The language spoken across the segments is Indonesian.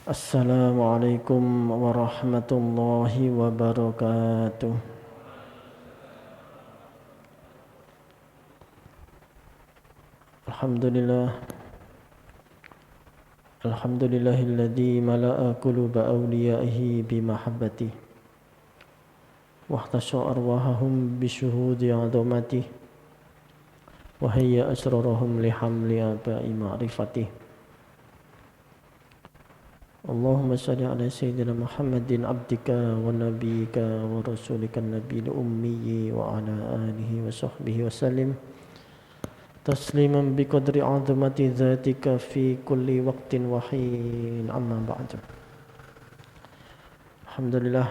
Assalamualaikum warahmatullahi wabarakatuh. Alhamdulillah. Alhamdulillahilladzi mala'a quluba awliyaihi bimahabbati wahtasha arwahahum bisyuhudi 'azamati wa hayya asrarahum lihamli aba'i ma'rifati. Allahumma salli ala sayyidina Muhammadin abdika wa nabiyyika wa rasulika nabiyil ummi wa ala alihi wa sahbihi wa sallim tasliman biqadri 'azamati dzatika fi kulli waqtin wa hin, amma ba'du. Alhamdulillah,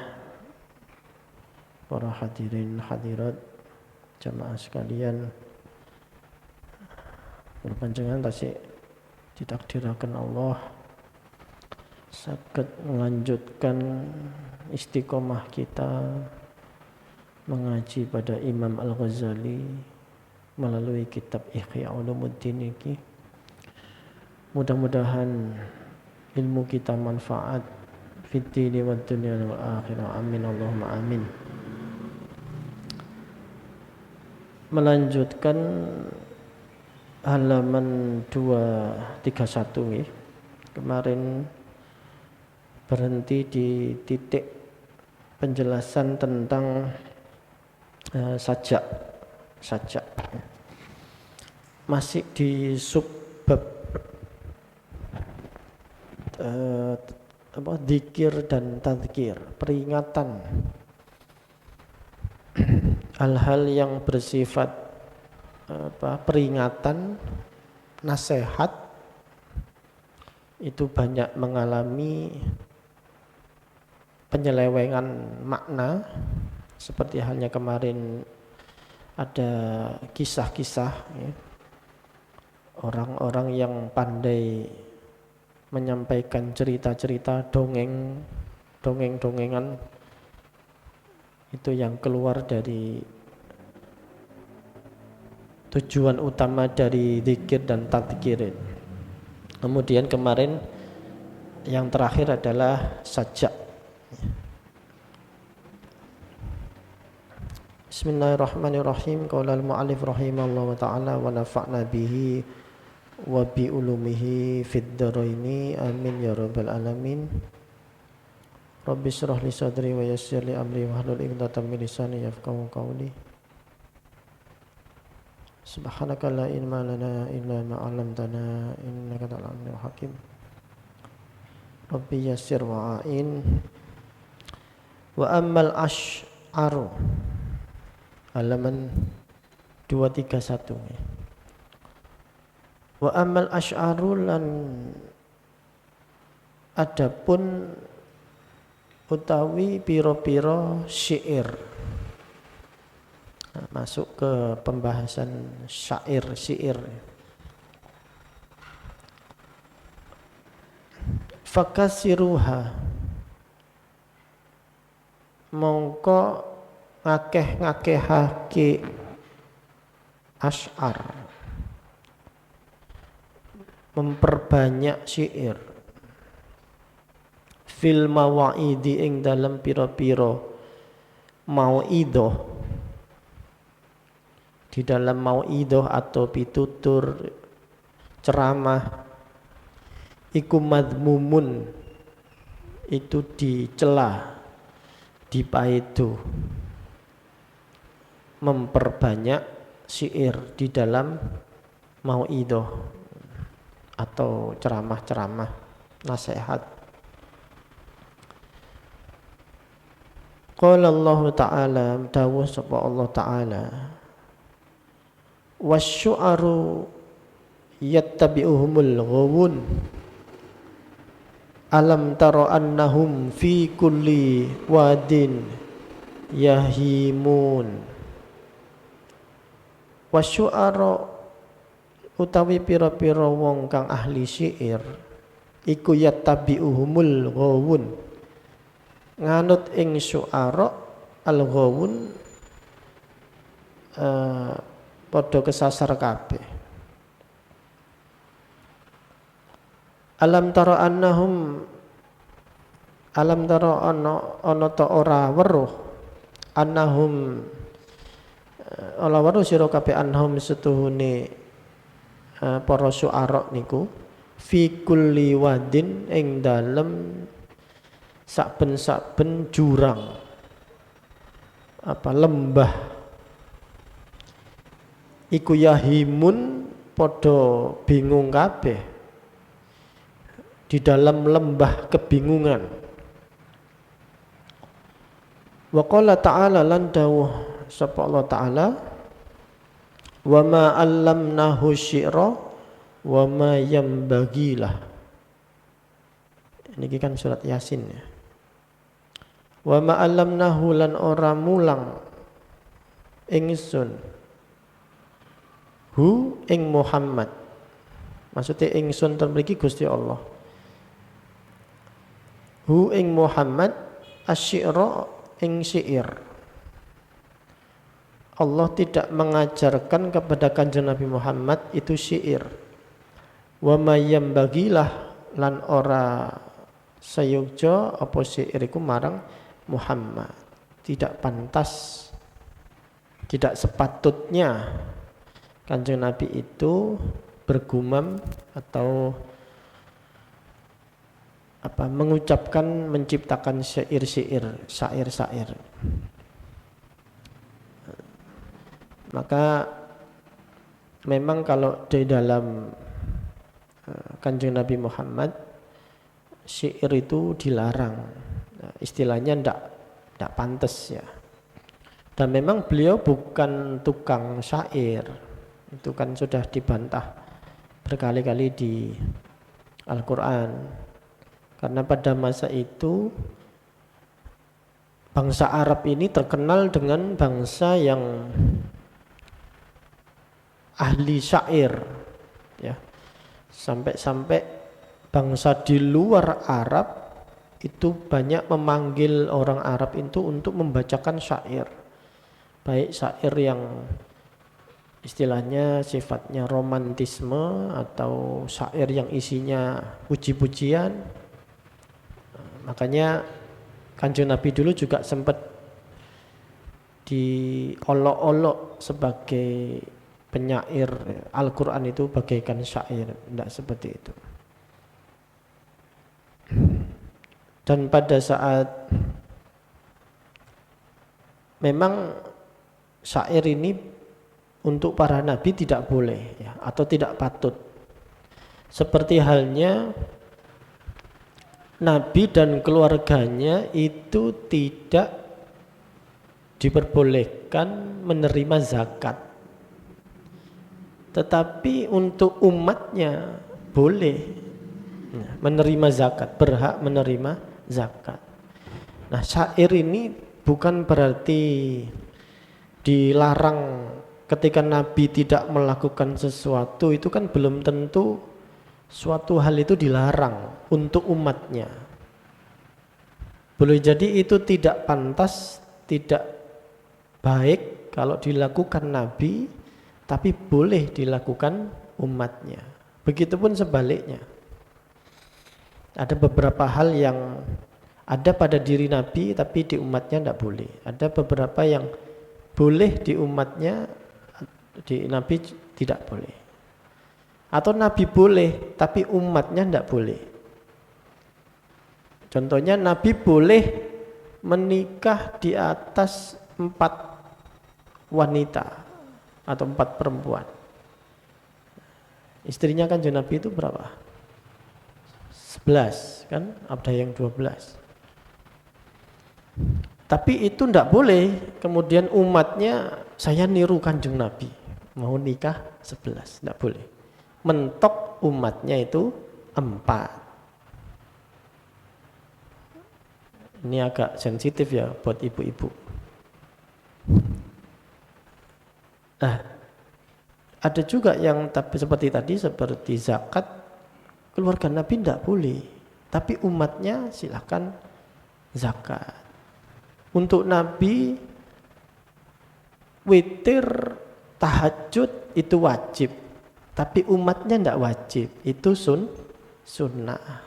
para hadirin hadirat jamaah sekalian, berpanjangan tasik ditakdirakan Allah saged melanjutkan istiqomah kita mengaji pada Imam Al-Ghazali melalui kitab Ihya Ulumuddin ini. Mudah-mudahan ilmu kita manfaat fid dini wad dunya wal akhirah. Amin Allahumma amin. Melanjutkan halaman 231 nggih. Kemarin berhenti di titik penjelasan tentang sajak. Masih di subbab dzikir dan tadzkir, peringatan hal-hal yang bersifat peringatan, nasihat itu banyak mengalami penyelewengan makna, seperti halnya kemarin ada kisah-kisah ya, orang-orang yang pandai menyampaikan cerita-cerita, dongeng-dongengan itu yang keluar dari tujuan utama dari zikir dan tadzkir. Kemudian kemarin yang terakhir adalah sajak. Bismillahirrahmanirrahim. Qala al-mu'allif rahimallahu ta'ala wa nafa'na bihi wa bi ulumihi fid dharaini amin ya rabbal alamin. Rabbi shrah li sadri wa yassir li amri wahlul 'uqdatam min lisani yafqahu qawli. Subhanaka la ilma lana illa ma 'allamtana innaka antal alimul hakim. Rabbi yassir wa'in. Wa ammal asy'aru halaman 231. Wa ammal asy'aru lan adapun utawi piro-piro syair. Nah, masuk ke pembahasan syair. Fakasiruha mongko ngakeh-ngakehake asy'ar, memperbanyak syair, fil mawaidi ing dalam pira-pira mauidhah, di dalam mauidhah atau pitutur ceramah iku madmumun, itu dicela, dipaedo, memperbanyak syair di dalam mauidhah atau ceramah-ceramah nasihat. Qala Allah Ta'ala, dawuh sapa Allah Ta'ala, wasyu'aru yattabi'uhumul ghawun alam tara annahum fi kulli wadin yahimun. Wasyu'ara utawi pira-pira wong kang ahli syair iku yattabi'uhumul ghawun, nganut ing syu'ara al-ghawun padha kesasar kabeh. Alam tara annahum Alam tara ana ta ora weruh annahum ala weruh sira kabeh annahum setuhune para syu'ara niku fi kulli wadin ing dalem saben-saben jurang lembah iku yahimun padha bingung kabeh di dalam lembah kebingungan. Wa qala ta'ala lan dawuh sapa Allah ta'ala wa ma 'allamnahu syi'ra wa ma yambagilah. Ini kan surat Yasin ya. Wa ma 'allamnahu lan ora mulang ingsun hu ing Muhammad. Maksudnya ingsun mriki Gusti Allah. Hu ing Muhammad asy-syi'ra ing syair. Allah tidak mengajarkan kepada Kanjeng Nabi Muhammad itu syair. Wa ma yambagilah lan ora sayogja apa syair iku marang Muhammad. Tidak pantas, tidak sepatutnya Kanjeng Nabi itu bergumam atau mengucapkan, menciptakan syair-syair. Maka memang kalau di dalam Kanjeng Nabi Muhammad syair itu dilarang. Istilahnya ndak pantas ya. Dan memang beliau bukan tukang syair. Itu kan sudah dibantah berkali-kali di Al-Qur'an. Karena pada masa itu bangsa Arab ini terkenal dengan bangsa yang ahli syair ya. Sampai-sampai bangsa di luar Arab itu banyak memanggil orang Arab itu untuk membacakan syair. Baik syair yang istilahnya sifatnya romantisme atau syair yang isinya puji-pujian. Makanya Kanjeng Nabi dulu juga sempat diolok-olok sebagai penyair Al-Quran itu bagaikan syair, tidak seperti itu. Dan pada saat memang syair ini untuk para nabi tidak boleh ya, atau tidak patut. Seperti halnya Nabi dan keluarganya itu tidak diperbolehkan menerima zakat. Tetapi untuk umatnya boleh menerima zakat, berhak menerima zakat. Nah, syair ini bukan berarti dilarang ketika Nabi tidak melakukan sesuatu, itu kan belum tentu suatu hal itu dilarang untuk umatnya. Boleh jadi itu tidak pantas, tidak baik kalau dilakukan Nabi, tapi boleh dilakukan umatnya. Begitupun sebaliknya. Ada beberapa hal yang ada pada diri Nabi tapi di umatnya tidak boleh. Ada beberapa yang boleh di umatnya, di Nabi tidak boleh. Atau Nabi boleh, tapi umatnya tidak boleh. Contohnya Nabi boleh menikah di atas 4 wanita atau 4 perempuan. Istrinya kan Nabi itu berapa? 11 kan, ada yang 12. Tapi itu tidak boleh. Kemudian umatnya saya niru Kanjeng Nabi, mau nikah 11, tidak boleh. Mentok umatnya itu 4. Ini agak sensitif ya buat ibu-ibu. Nah, ada juga yang tapi seperti tadi, seperti zakat, keluarga Nabi tidak boleh, tapi umatnya silakan zakat. Untuk Nabi witir, tahajud itu wajib, tapi umatnya tidak wajib, itu sunnah.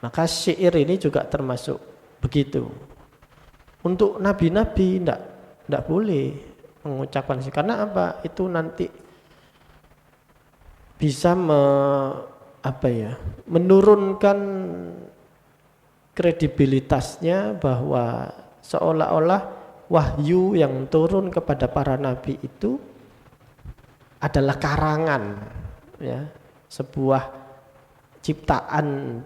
Maka syair ini juga termasuk begitu. Untuk nabi-nabi tidak boleh mengucapkan syair. Karena apa? Itu nanti bisa menurunkan kredibilitasnya, bahwa seolah-olah wahyu yang turun kepada para nabi itu adalah karangan, ya, sebuah ciptaan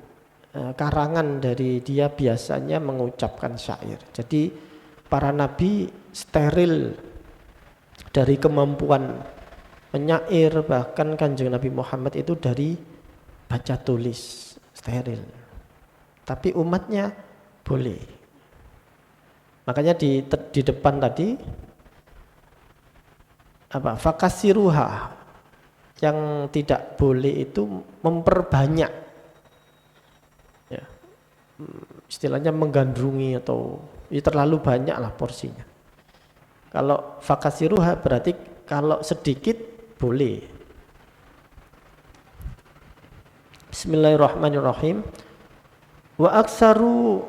karangan dari dia biasanya mengucapkan syair. Jadi para nabi steril dari kemampuan menyair, bahkan Kanjeng Nabi Muhammad itu dari baca tulis, steril. Tapi umatnya boleh. Makanya di depan tadi fakasiruha, yang tidak boleh itu memperbanyak, ya, istilahnya menggandrungi atau ya terlalu banyak lah porsinya. Kalau fakasiruha berarti kalau sedikit boleh. Bismillahirrahmanirrahim. Wa aksaru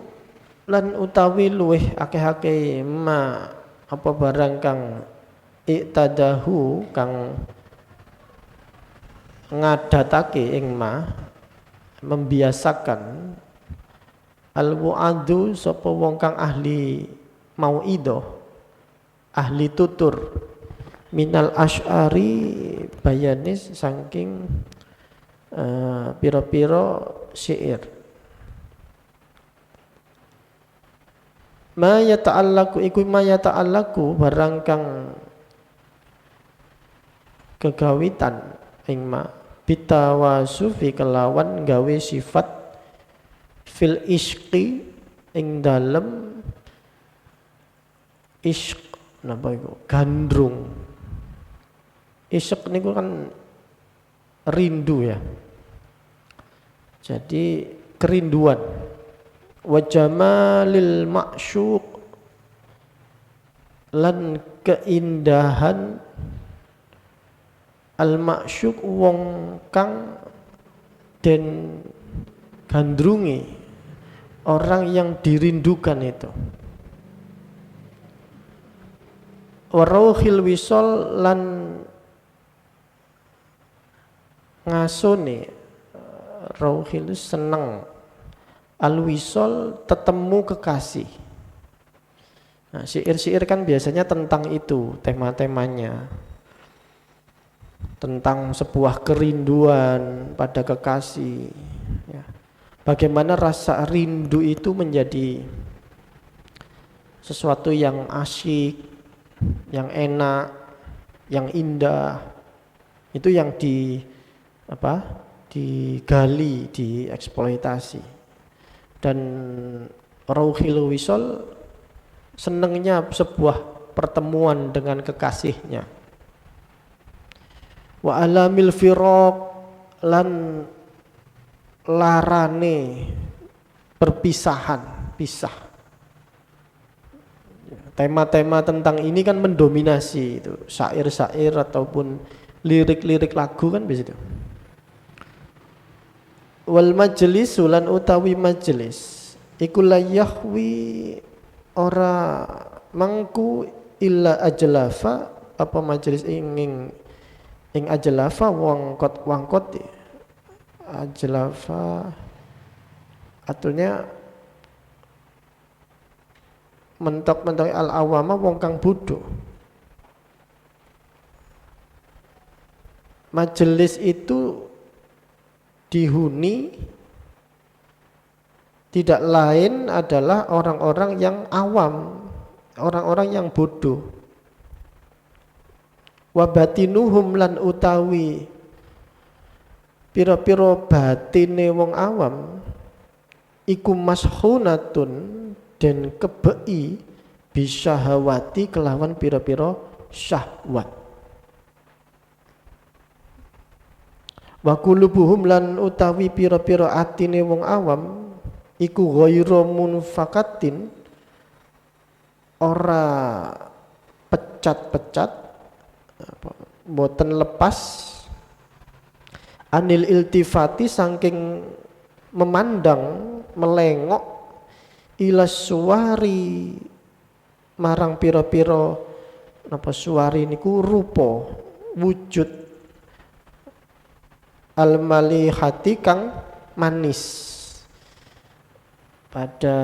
lan utawi luweh akeh-akeh ma apa barang kang iktadahu kang ngadatake ing ma, membiasakan al-wu'adu sapa wong kang ahli mau'idah, ahli tutur, minal asy'ari bayanis saking pira-pira syair. Ma yata'allaku iku ma yata'allaku barang kang kegawitan ing ma bitawasufi kelawan gawe sifat fil isqi ing dalem isq, napa iku gandrung. Isq niku kan rindu, ya, jadi kerinduan. Wa jamalil ma'syuq lan keindahan al ma'syuq wong kang den gandrungi, orang yang dirindukan itu. Wa rauhil wisol lan ngasone, rauhil seneng, al-wisol tetemu kekasih. Nah, syair-syair kan biasanya tentang itu, tema-temanya. Tentang sebuah kerinduan pada kekasih. Ya. Bagaimana rasa rindu itu menjadi sesuatu yang asyik, yang enak, yang indah. Itu yang digali, dieksploitasi. Dan rauhil wisol senengnya sebuah pertemuan dengan kekasihnya. Wa alamil firaq lan larane perpisahan, pisah. Tema-tema tentang ini kan mendominasi itu, syair-syair ataupun lirik-lirik lagu kan begitu. Wal majlis ulan utawi majlis iku la yahwi ora mangku illa ajlafa, apa majlis ing ajlafa wangkot ajlafa artinya mentok-mentok al awama wong kang bodho. Majelis itu dihuni tidak lain adalah orang-orang yang awam, orang-orang yang bodoh. Wa batinuhum lan utawi pira-pira batine wong awam iku mashunatun den kebei bisyahawati kelawan pira-pira syahwat. Wa qulubuhum lan utawi pira-pira atine wong awam iku ghairu munfakatin ora pecat-pecat, boten lepas anil iltifati saking memandang melengok ilas suwari marang pira-pira napa suwari niku rupa wujud al-malihati kang manis pada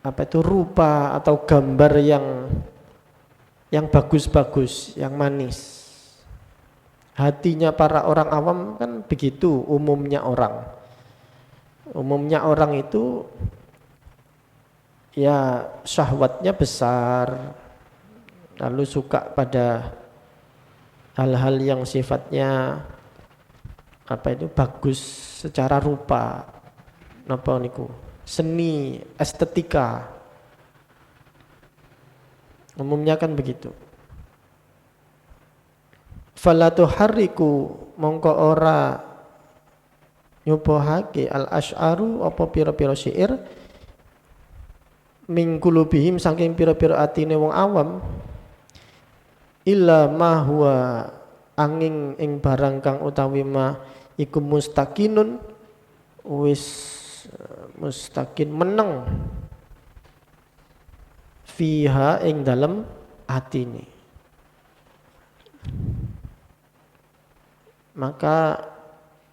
apa itu rupa atau gambar yang bagus-bagus, yang manis. Hatinya para orang awam kan begitu umumnya orang. Umumnya orang itu ya syahwatnya besar, lalu suka pada hal-hal yang sifatnya apa itu bagus secara rupa, napa niku seni, estetika. Umumnya kan begitu. Fala tuharriku mongko ora nyubuhake al-asy'aru apa pira-pira syair min qulubihim saking pira-pira atine wong awam illa ma huwa angin ing barang kang utawi ma iku mustaqinun wis mustaqin meneng fiha ing dalem atine. Maka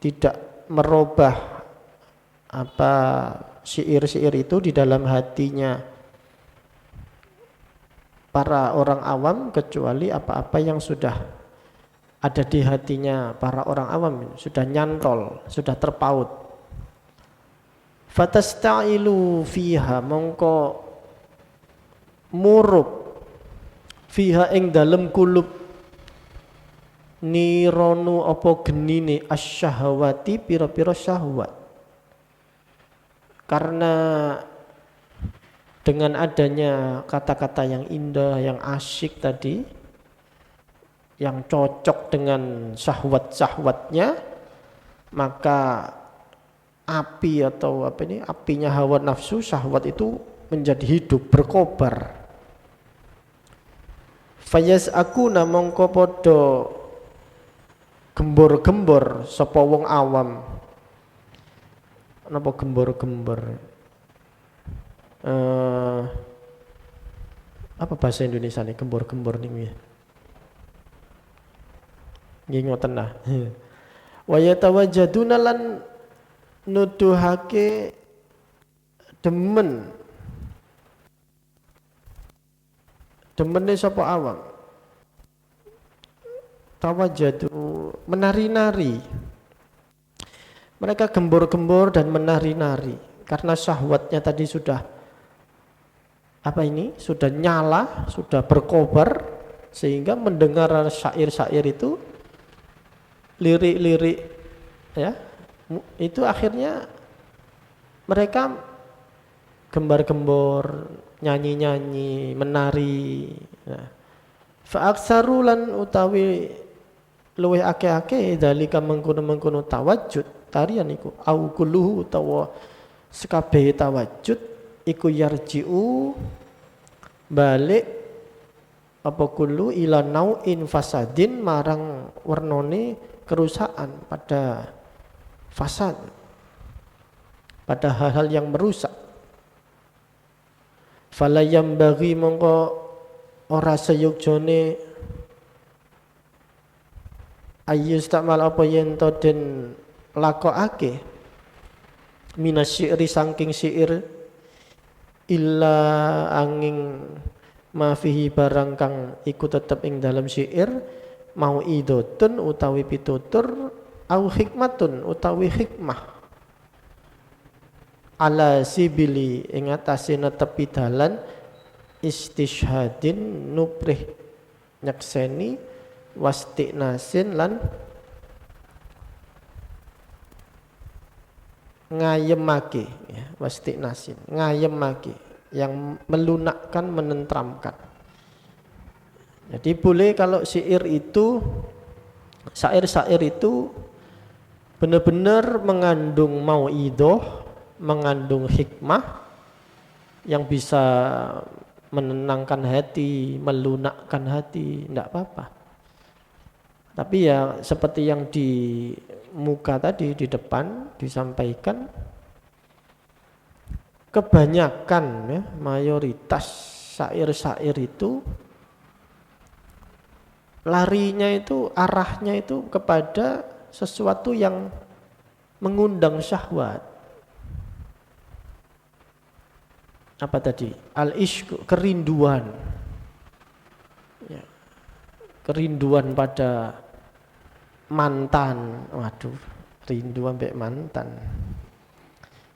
tidak merubah apa syair-syair itu di dalam hatinya para orang awam kecuali apa-apa yang sudah ada di hatinya para orang awam sudah nyantol, sudah terpaut. Fatasta'ilu fiha mongko murub fiha ing dalem kulub nironu apa genine asyahawati pira-pira syahwat. Karena dengan adanya kata-kata yang indah, yang asyik tadi, yang cocok dengan syahwat-syahwatnya, maka api atau apa ini, apinya hawa nafsu syahwat itu menjadi hidup, berkobar. Fayas aku namongko podo gembor-gembor sapa wong awam. Napa gembor-gembor? Apa bahasa Indonesia nih gembor-gembor nih ya? Nggih ngoten nah. Wa yatawajjaduna lan nuduhake demen. Demene sapa awam? Tawajjadu menari-nari. Mereka gembor-gembor dan menari-nari karena syahwatnya tadi sudah apa ini? Sudah nyala, sudah berkobar sehingga mendengar syair-syair itu lirik-lirik ya. Itu akhirnya mereka gembar-gembor, nyanyi-nyanyi, menari. Nah, fa'aksaru lan utawi luwih akeh-akeh dalika mengkono-mengkono tawajud tarian iku au kulluhu utawa sekabehe tawajud iku yarji'u balik apa kullu ila nau'in fasadin marang wernone kerusakan pada fasad, pada hal-hal yang merusak. Fala yambaghi mongko ora seyugjone ayyustamal apa yen to den lakokake minasyi'ri saking syair illa angin mafihi barang kang iku tetep ing dalam syair mau idotun utawi pitutur au hikmatun utawi hikmah ala sibili ing atase netepi dalan istishhadin nuprih nyakseni wastiqnasin lan ngayemake ya, wastiqnasin ngayemake yang melunakkan, menentramkan. Jadi boleh kalau syair itu benar-benar mengandung mauidhah, mengandung hikmah yang bisa menenangkan hati, melunakkan hati, tidak apa-apa. Tapi ya seperti yang di muka tadi, di depan disampaikan, kebanyakan ya, mayoritas syair-syair itu larinya itu, arahnya itu kepada sesuatu yang mengundang syahwat. Apa tadi? Al-ishq, kerinduan. Ya. Kerinduan pada mantan. Waduh, rindu sampai mantan.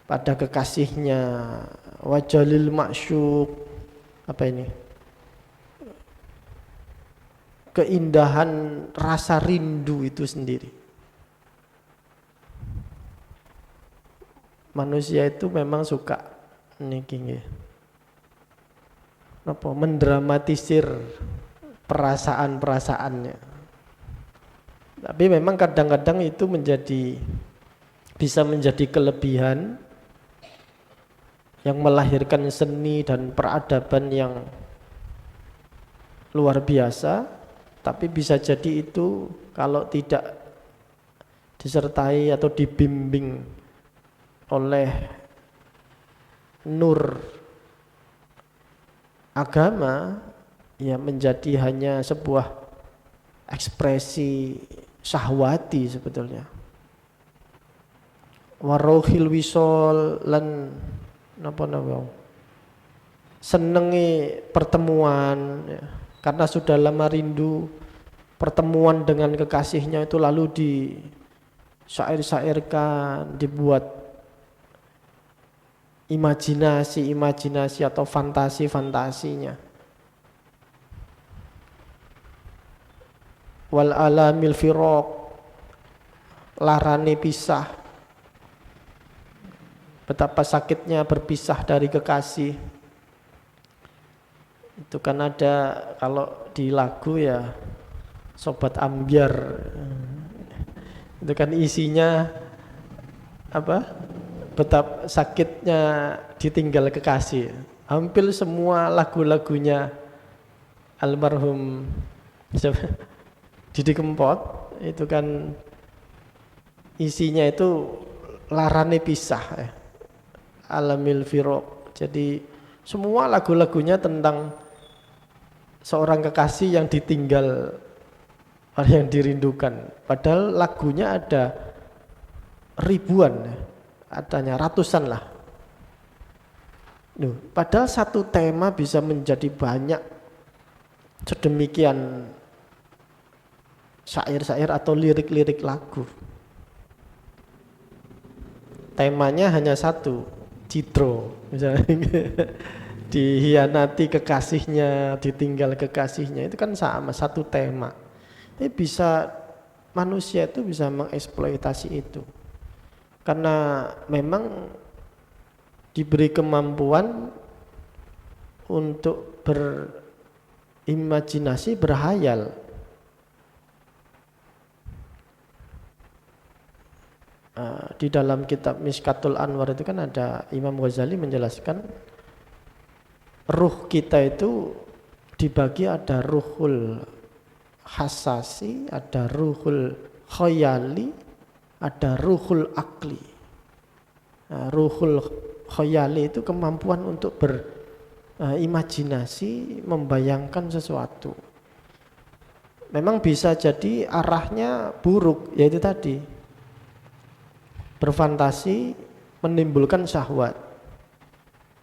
Pada kekasihnya, wajalil ma'syuq. Apa ini? Keindahan rasa rindu itu sendiri. Manusia itu memang suka niki apa mendramatisir perasaan-perasaannya. Tapi memang kadang-kadang itu bisa menjadi kelebihan yang melahirkan seni dan peradaban yang luar biasa, tapi bisa jadi itu kalau tidak disertai atau dibimbing oleh nur agama, ya menjadi hanya sebuah ekspresi syahwati sebetulnya. Warohil wisol lan napa senengi pertemuan ya. Karena sudah lama rindu pertemuan dengan kekasihnya itu lalu disyair-syairkan, dibuat imajinasi atau fantasinya. Wal alamil firaq, larane pisah, betapa sakitnya berpisah dari kekasih. Itu kan ada kalau di lagu ya Sobat Ambyar, itu kan isinya apa? Betapa sakitnya ditinggal kekasih. Hampir semua lagu-lagunya almarhum Didi Kempot itu kan isinya itu larane pisah ya. Alamil firaq. Jadi semua lagu-lagunya tentang seorang kekasih yang ditinggal oleh yang dirindukan. Padahal lagunya ada ribuan ya. Adanya ratusan lah. Padahal satu tema bisa menjadi banyak sedemikian syair-syair atau lirik-lirik lagu. Temanya hanya satu, Citro misalnya. Dihianati kekasihnya, ditinggal kekasihnya, itu kan sama satu tema. Tapi manusia itu bisa mengeksploitasi itu. Karena memang diberi kemampuan untuk berimajinasi, berhayal. Di dalam kitab Mishkatul Anwar itu kan ada Imam Ghazali menjelaskan ruh kita itu dibagi, ada ruhul hasasi, ada ruhul khayali, ada ruhul akli. Ruhul khayali itu kemampuan untuk berimajinasi, membayangkan sesuatu. Memang bisa jadi arahnya buruk, yaitu tadi berfantasi menimbulkan syahwat.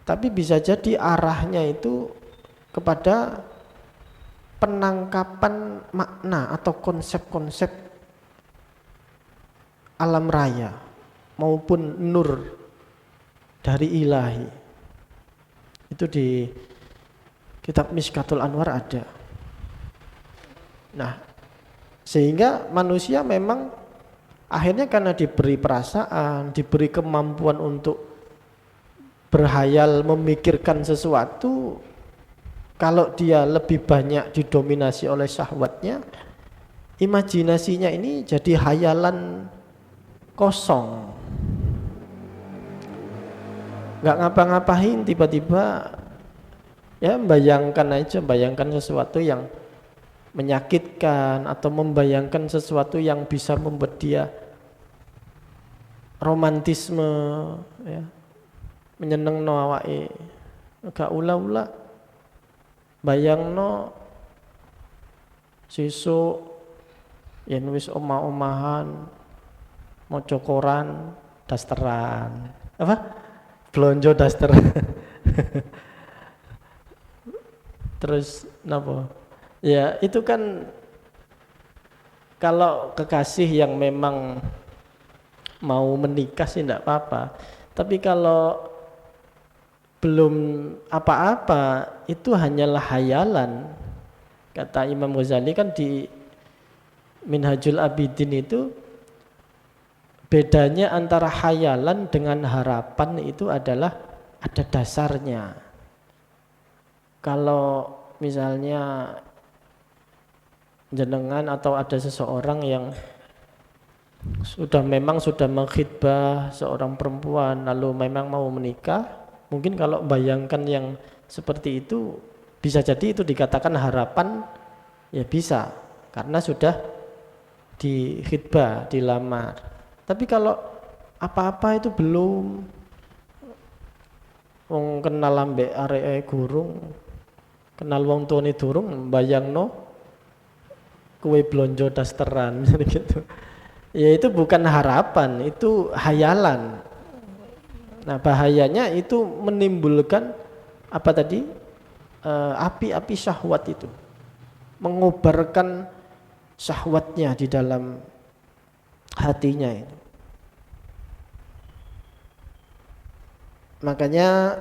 Tapi bisa jadi arahnya itu kepada penangkapan makna atau konsep-konsep alam raya maupun nur dari ilahi. Itu di kitab Mishkatul Anwar ada. Nah, sehingga manusia memang akhirnya karena diberi perasaan, diberi kemampuan untuk berhayal, memikirkan sesuatu, kalau dia lebih banyak didominasi oleh syahwatnya, imajinasinya ini jadi hayalan kosong. Nggak ngapa-ngapain, tiba-tiba ya bayangkan sesuatu yang menyakitkan atau membayangkan sesuatu yang bisa membuat dia romantisme ya. menyenengno awake. Gak ula-ula bayangno sesuk yen wis omah-omahan maca koran, dasteran. Apa? Blonjo dasteran. Terus napa? Ya, itu kan kalau kekasih yang memang mau menikah sih enggak apa-apa. Tapi kalau belum apa-apa itu hanyalah hayalan. Kata Imam Ghazali kan di Minhajul Abidin itu bedanya antara hayalan dengan harapan itu adalah ada dasarnya. Kalau misalnya jenengan atau ada seseorang yang sudah mengkhitbah seorang perempuan lalu memang mau menikah, mungkin kalau bayangkan yang seperti itu bisa jadi itu dikatakan harapan, ya bisa karena sudah dikhitbah, dilamar. Tapi kalau apa-apa itu belum, wong kenal ambek areke gurung, kenal wong tuane durung, bayangno kowe blonjo dasteran gitu. Ya itu bukan harapan, itu hayalan. Nah, bahayanya itu menimbulkan apa tadi? Api-api syahwat itu. Mengobarkan syahwatnya di dalam hatinya itu. Makanya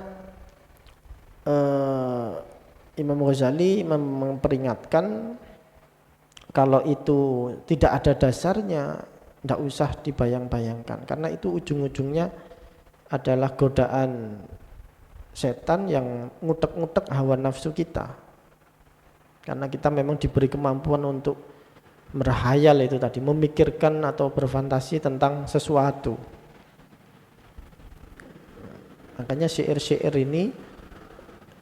Imam Ghazali memperingatkan kalau itu tidak ada dasarnya, tidak usah dibayang-bayangkan karena itu ujung-ujungnya adalah godaan setan yang ngutek-ngutek hawa nafsu kita. Karena kita memang diberi kemampuan untuk berhayal itu tadi, memikirkan atau berfantasi tentang sesuatu. Makanya syair-syair ini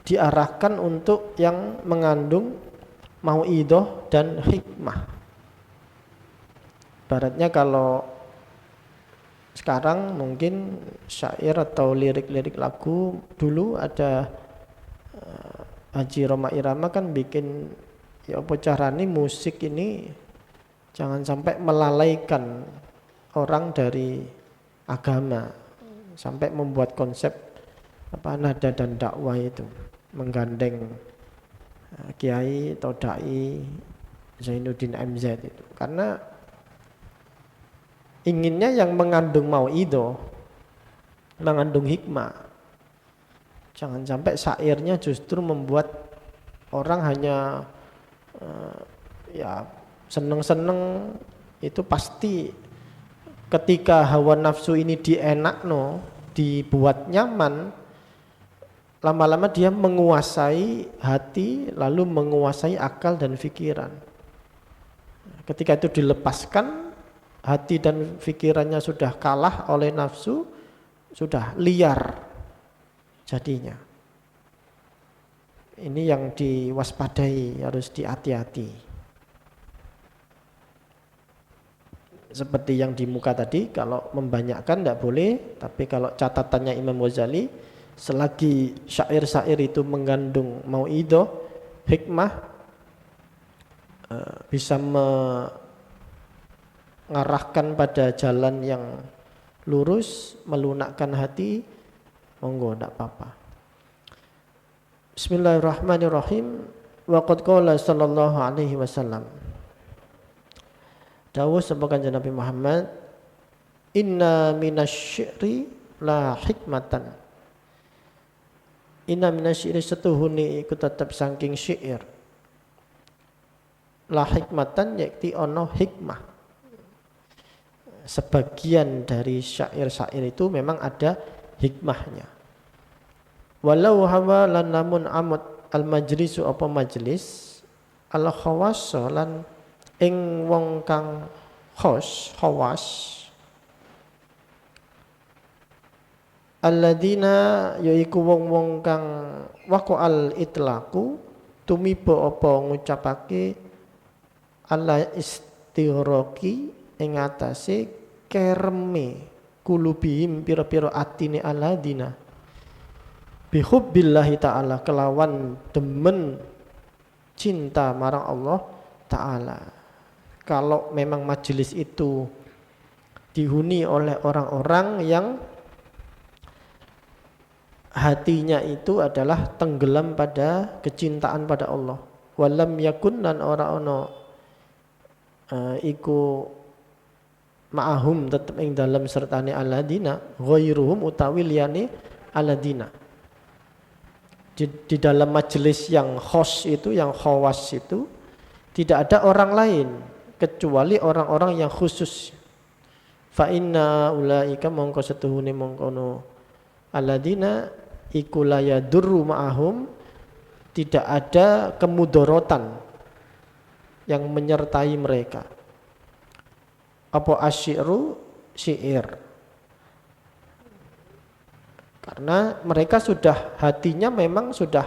diarahkan untuk yang mengandung mauidhah dan hikmah. Baratnya kalau sekarang mungkin syair atau lirik-lirik lagu, dulu ada Haji Roma Irama kan bikin ya apa carane musik ini jangan sampai melalaikan orang dari agama, sampai membuat konsep apa nada dan dakwah itu menggandeng kiai atau dai Zainuddin MZ itu karena inginnya yang mengandung mauidhah, mengandung hikmah. Jangan sampai syairnya justru membuat orang hanya ya seneng-seneng. Itu pasti ketika hawa nafsu ini dienakno, dibuat nyaman, lama-lama dia menguasai hati lalu menguasai akal dan pikiran. Ketika itu dilepaskan, hati dan pikirannya sudah kalah oleh nafsu, sudah liar jadinya. Ini yang diwaspadai, harus dihati-hati. Seperti yang di muka tadi, kalau membanyakkan tidak boleh, tapi kalau catatannya Imam Ghazali, selagi syair-syair itu mengandung mauidhah, hikmah, bisa mengarahkan pada jalan yang lurus, melunakkan hati, monggo tidak apa-apa. Bismillahirrahmanirrahim. Wa qad qala sallallahu alaihi wasallam. Dawuh sapa Kanjeng Nabi Muhammad, inna minasy-syi'ri la hikmatan. Inna minasy-syi'ri setuhune iku tetep saking syair. La hikmatan yakti ono hikmah. Sebagian dari syair-syair itu memang ada hikmahnya. Walau hawa lan namun amut al majlisu apa majlis al khawassa lan ing wong kang khawas alladzina yaiku wong-wong kang waqa'al itlaqu tumiba apa ngucapake ala istighraqi ing atase kereme kulubihim pira-pira atine alladzina bihubbillahi ta'ala, kelawan demen cinta marang Allah ta'ala. Kalau memang majelis itu dihuni oleh orang-orang yang hatinya itu adalah tenggelam pada kecintaan pada Allah, walam yakun lan ora ono iku ma'ahum tetep ing dalam sertane aladina ghairuhum utawi liyane aladina. Di dalam majelis yang khos itu, yang khawas itu, tidak ada orang lain kecuali orang-orang yang khusus. Fa inna ulaika mongko setuhune mongkono aladina iku la yadurru ma'ahum, tidak ada kemudorotan yang menyertai mereka. Apa asyiru, syair. Karena mereka sudah, hatinya memang sudah,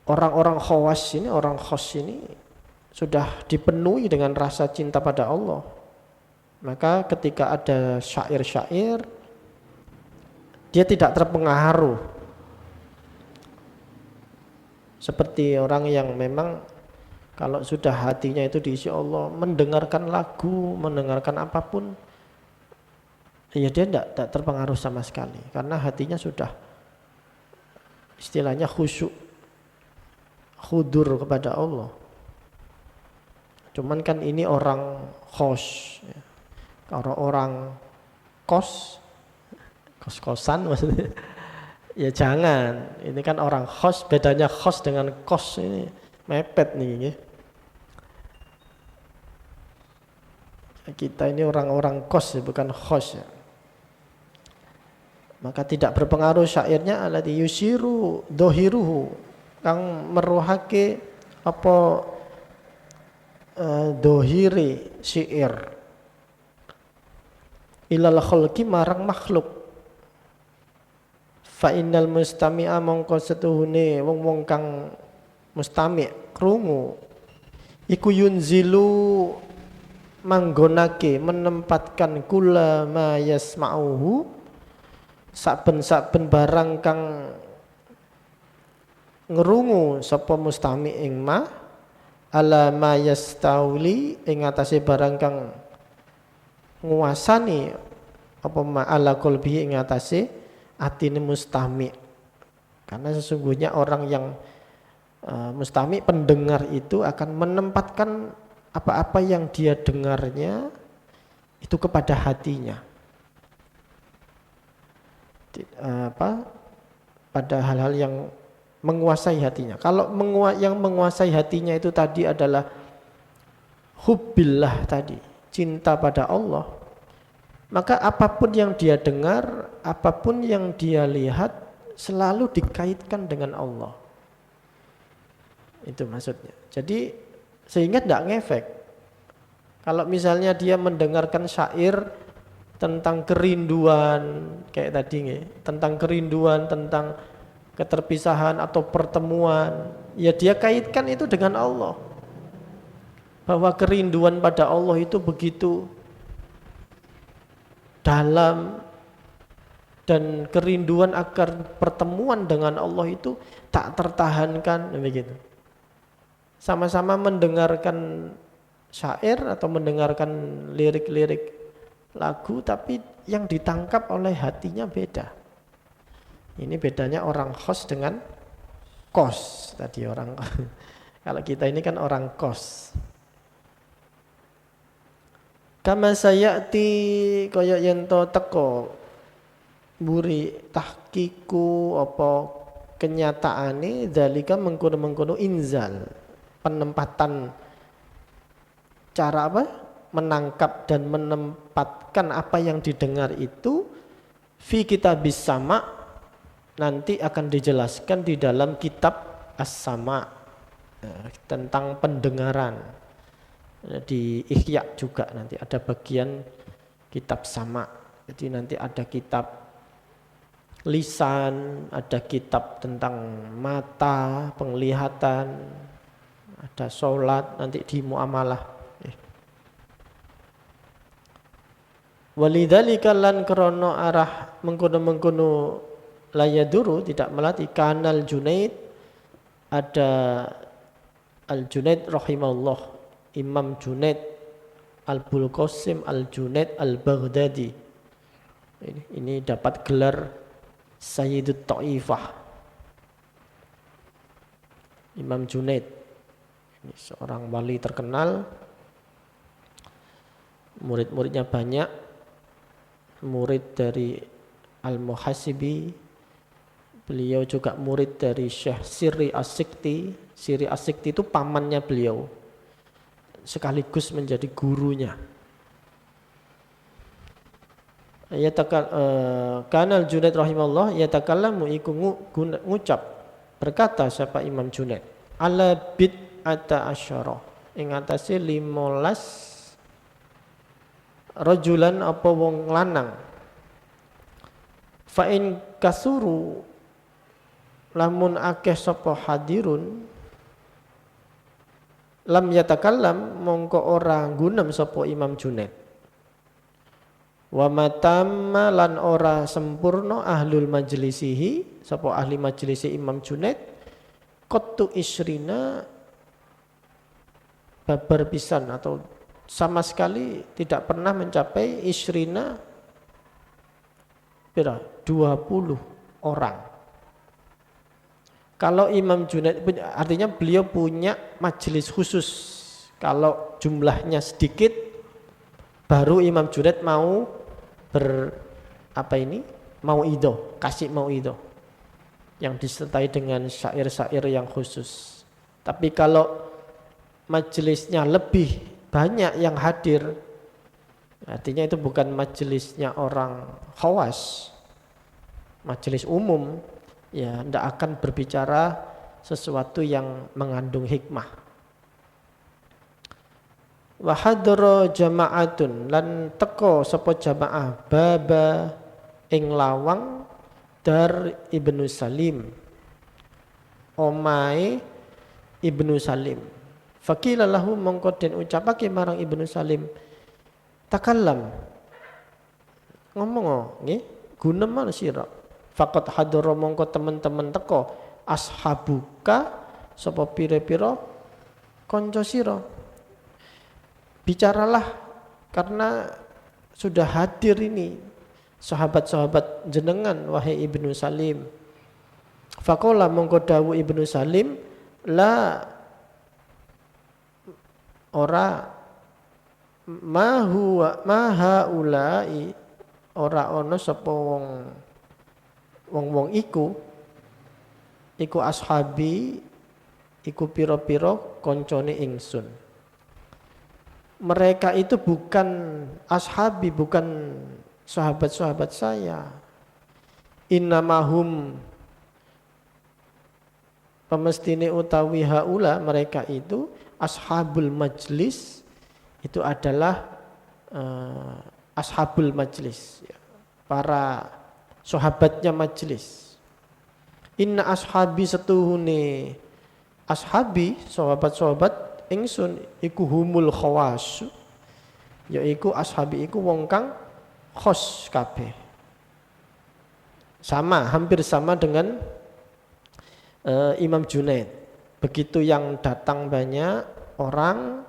orang-orang khawas ini, orang khos ini sudah dipenuhi dengan rasa cinta pada Allah. Maka ketika ada syair-syair, dia tidak terpengaruh. Seperti orang yang memang kalau sudah hatinya itu diisi Allah, mendengarkan lagu, mendengarkan apapun, ya dia tidak terpengaruh sama sekali. Karena hatinya sudah istilahnya khusyuk, khudur kepada Allah. Cuman kan ini orang khos, ya. Kalau orang kos-kosan maksudnya, ya jangan. Ini kan orang khos, bedanya khos dengan kos ini mepet nih. Ya. Kita ini orang-orang kos ya, bukan khos ya. Maka tidak berpengaruh syairnya alladzi yusiru dohiruhu, kang meruhake apa dohiri syair ilal khalqi marang makhluk. Fa innal mustami'a mongko setuhune wong-wong kang mustami' krungu iku yunzilu manggonake, menempatkan kula ma yasma'uhu, saben-saben barang kang ngerungu sapa mustami' ing ma, ala ma yastauli ing atase barang kang nguasani apa ma ala qalbi ing atase atine mustami'. Karena sesungguhnya orang yang mustami' pendengar itu akan menempatkan apa-apa yang dia dengarnya itu kepada hatinya. Pada hal-hal yang menguasai hatinya. Kalau yang menguasai hatinya itu tadi adalah hubbillah tadi, cinta pada Allah, maka apapun yang dia dengar, apapun yang dia lihat selalu dikaitkan dengan Allah. Itu maksudnya. Jadi sehingga tidak ngefek. Kalau misalnya dia mendengarkan syair tentang kerinduan kayak tadi nih, tentang kerinduan, tentang keterpisahan atau pertemuan, ya dia kaitkan itu dengan Allah. Bahwa kerinduan pada Allah itu begitu dalam, dan kerinduan agar pertemuan dengan Allah itu tak tertahankan, begitu. Sama-sama mendengarkan syair atau mendengarkan lirik-lirik lagu, tapi yang ditangkap oleh hatinya beda. Ini bedanya orang khos dengan kos tadi orang. Kalau kita ini kan orang kos. Kama sayati kaya yen to teko buri tahqiqu apa kenyataane zalika mengkono-mengkono inzal, penempatan cara apa? Menangkap dan menempatkan apa yang didengar itu fi kitabis sama, nanti akan dijelaskan di dalam kitab as-sama tentang pendengaran. Di Ihya juga nanti ada bagian kitab sama. Jadi nanti ada kitab lisan, ada kitab tentang mata, penglihatan, ada sholat, nanti di muamalah. Walidzalika lan krana arah mengkono-mengkono la yaduru tidak melatih. Kanal Junaid, ada Al-Junaid rahimahullah, Imam Junaid Abul Qasim Al-Junaid Al-Baghdadi. Ini dapat gelar Sayyidut Ta'ifah. Imam Junaid ini seorang wali terkenal, murid-muridnya banyak, murid dari Al-Muhasibi, beliau juga murid dari Syekh Sirri As-Sikti. Sirri As-Sikti itu pamannya beliau, sekaligus menjadi gurunya. Kanal Junaid rahimahullah yatakallamu iku ngucap, berkata siapa Imam Junaid, ala bid'ata asyara, ing atase 15 rajulan apa wong lanang. Fa in kasuru, lamun akeh sapa hadirun, lam yatakallam mongko ora gunem sapa Imam Junaid. Wa matamma lan ora sempurna ahlul majlisihi, sapa ahli majlisi Imam Junaid, qattu isrina, babar pisan atau sama sekali tidak pernah mencapai isrina, 20 orang. Kalau Imam Junaid, artinya beliau punya majelis khusus. Kalau jumlahnya sedikit, baru Imam Junaid mau mauidho, kasih mauidho yang disertai dengan syair-syair yang khusus. Tapi kalau majelisnya lebih banyak yang hadir, artinya itu bukan majelisnya orang khawas, majelis umum, ya tidak akan berbicara sesuatu yang mengandung hikmah. Wa hadra jama'atun, lan teko sapa jamaah baba ing lawang dar Ibnu Salim, omae Ibnu Salim. Faqila lahu, mongko den ucapake marang Ibnu Salim, takallam, ngomong nggih, gunem mana sira. Faqat hadra, mongko teman-teman teko, ashabuka, sapa pira-pira kanca sira. Bicaralah, karena sudah hadir ini sahabat-sahabat jenengan wahai Ibnu Salim. Faqala, mongko dawuh Ibnu Salim, la ora mahaulai, ora ono sapa wong iku ashabi, iku pira-pira koncone ingsun. Mereka itu bukan ashabi, bukan sahabat-sahabat saya. Innamahum, pemestine utawi haula, mereka itu ashabul majlis, itu adalah ashabul majlis, para sahabatnya majlis. Inna ashabi, setuhune ashabi, sahabat-sahabat ingsun, iku humul khawas, yaiku ashabi iku wong kang khos kabeh. Sama, hampir sama dengan Imam Junaid. Begitu yang datang banyak orang,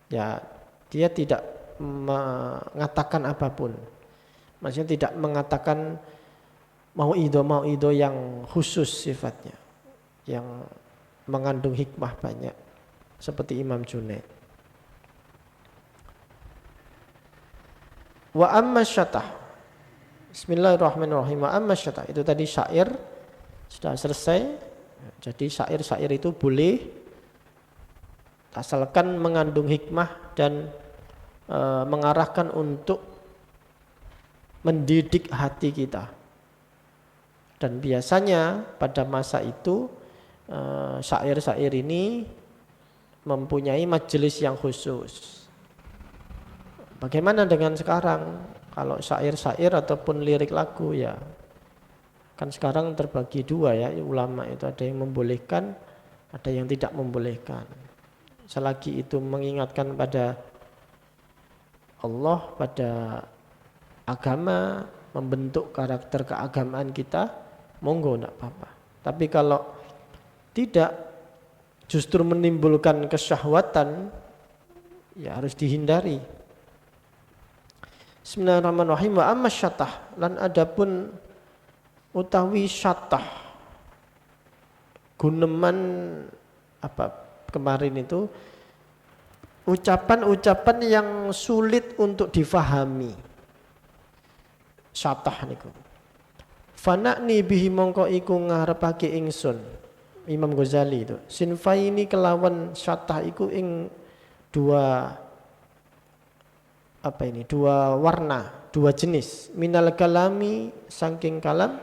ya dia tidak mengatakan apapun. Maksudnya tidak mengatakan mauidho yang khusus sifatnya, yang mengandung hikmah banyak, seperti Imam Junaid. Wa amma syatah, bismillahirrahmanirrahim. Wa amma syatah, itu tadi syair sudah selesai. Jadi syair-syair itu boleh asalkan mengandung hikmah dan mengarahkan untuk mendidik hati kita. Dan biasanya pada masa itu syair-syair ini mempunyai majelis yang khusus. Bagaimana dengan sekarang? Kalau syair-syair ataupun lirik lagu, ya kan sekarang terbagi dua ya, ulama itu ada yang membolehkan, ada yang tidak membolehkan. Selagi itu mengingatkan pada Allah, pada agama, membentuk karakter keagamaan kita, monggo enggak apa-apa. Tapi kalau tidak, justru menimbulkan kesyahwatan, ya harus dihindari. Bismillahirrahmanirrahim. Wa amma syatah, lan adapun utawi syatah, guneman apa kemarin itu ucapan-ucapan yang sulit untuk difahami. Syatah niku. Fana'ni bihi mongko iku ngarepake ingsun. Imam Ghazali itu. Sinfaini kelawan syatah iku ing dua warna, dua jenis. Minal kalami saking kalam,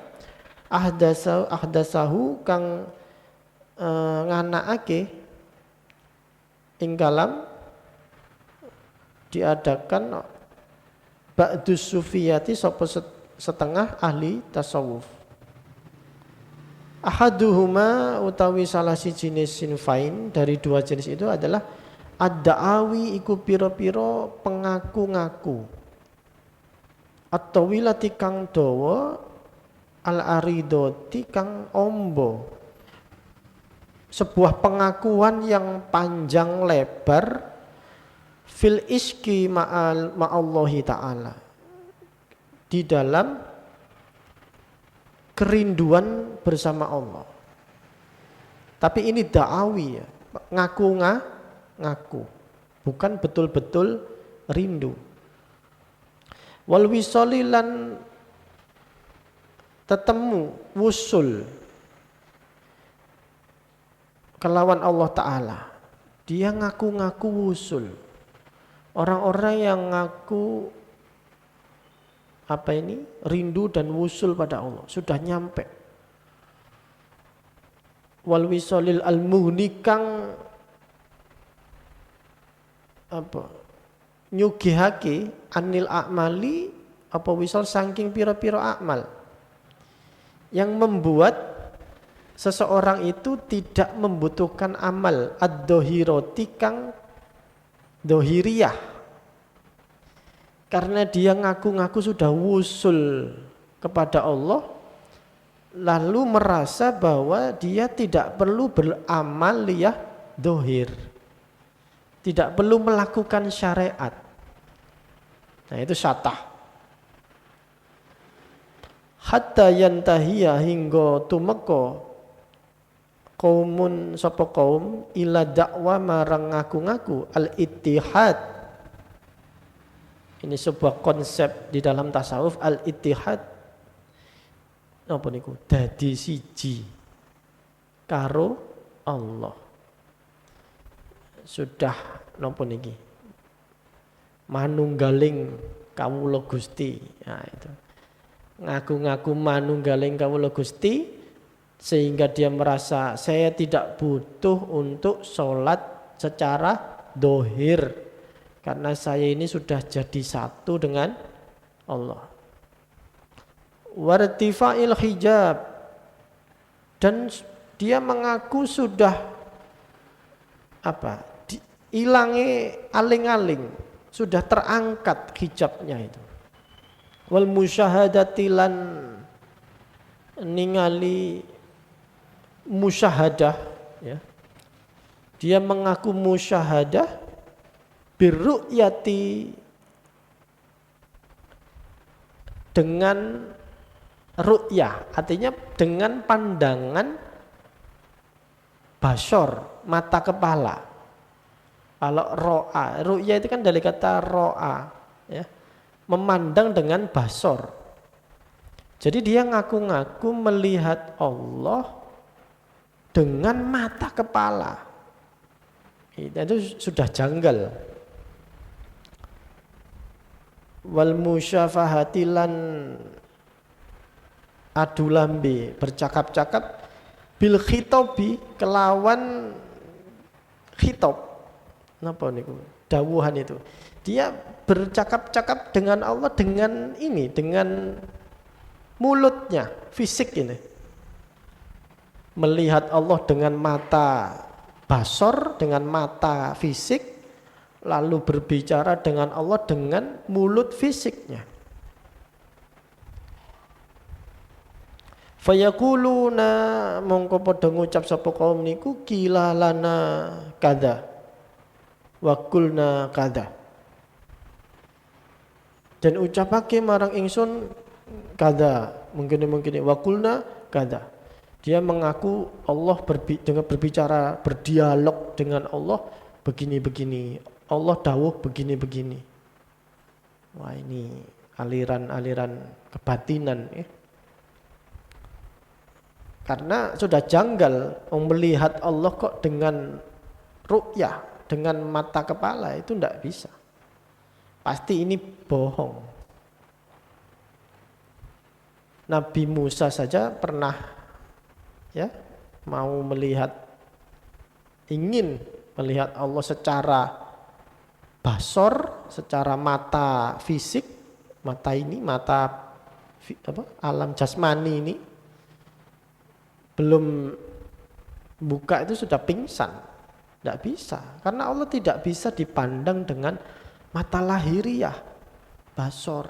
ahdasahu kang nganakake ing kalam diadakan ba'dus sufiyati sapa setengah ahli tasawuf. Ahaduhuma utawi salah si jenis sinfain dari dua jenis itu adalah ad-da'awi iku piro-piro pengaku-ngaku at-tawilati kang dawa al-aridoti kang ombo, sebuah pengakuan yang panjang lebar fil iski ma'allahi ta'ala, di dalam kerinduan bersama Allah. Tapi ini da'awi ya, ngaku, bukan betul-betul rindu. Wal wisolilan tetemu wusul kelawan Allah Ta'ala. Dia ngaku-ngaku wusul. Orang-orang yang ngaku rindu dan wusul pada Allah, sudah nyampe. Wal wisolil al-muhni kang nyugihake anil a'mali, wisol saking pira-pira amal, yang membuat seseorang itu tidak membutuhkan amal ad-dohiroti kang dohiriyah, karena dia ngaku-ngaku sudah wusul kepada Allah, lalu merasa bahwa dia tidak perlu beramal liyah dohir, tidak perlu melakukan syariat. Nah itu syatah. Hatta yantahiya hingga tumeka kaumun sapa kaum ila dakwa marang ngaku-ngaku al-ittihad. Ini sebuah konsep di dalam tasawuf, al-ittihad. Napa niku? Dadi siji karo Allah. Sudah napa niki? Manunggaling kawula Gusti. Nah itu. Ngaku-ngaku manunggaling kawula Gusti, sehingga dia merasa saya tidak butuh untuk sholat secara dohir, karena saya ini sudah jadi satu dengan Allah. Wartifa'il hijab, dan dia mengaku sudah ilangi aling-aling, sudah terangkat hijabnya itu. Wal musyahadatilan ningali musyahadah, ya. Dia mengaku musyahadah birru'yati, dengan ru'yah, artinya dengan pandangan basor, mata kepala. Kalau ro'a, ru'yah itu kan dari kata ro'a, ya, memandang dengan basor. Jadi dia ngaku-ngaku melihat Allah dengan mata kepala. Itu sudah janggal. Wal musyafahatilan adu lambe, bercakap-cakap bil khitobi, kelawan khitab. Napa niku? Dawuhan itu. Dia bercakap-cakap dengan Allah dengan mulutnya, fisik ini. Melihat Allah dengan mata basor, dengan mata fisik, lalu berbicara dengan Allah dengan mulut fisiknya. Fayaquluna mongko padha ngucap sapa kaum niku qila lana kada wa qulna kada. Dan ucapake marang ingsun kada, mungkin wa qulna kada. Dia mengaku Allah berbicara, berdialog dengan Allah begini-begini. Allah dawuh begini-begini. Wah, ini aliran-aliran kebatinan ya. Karena sudah janggal melihat Allah kok dengan ru'yah, dengan mata kepala, itu tidak bisa. Pasti ini bohong. Nabi Musa saja pernah ya mau ingin melihat Allah secara basor, secara mata fisik, mata alam jasmani ini. Belum buka itu sudah pingsan. Tidak bisa. Karena Allah tidak bisa dipandang dengan mata lahiriah, basor.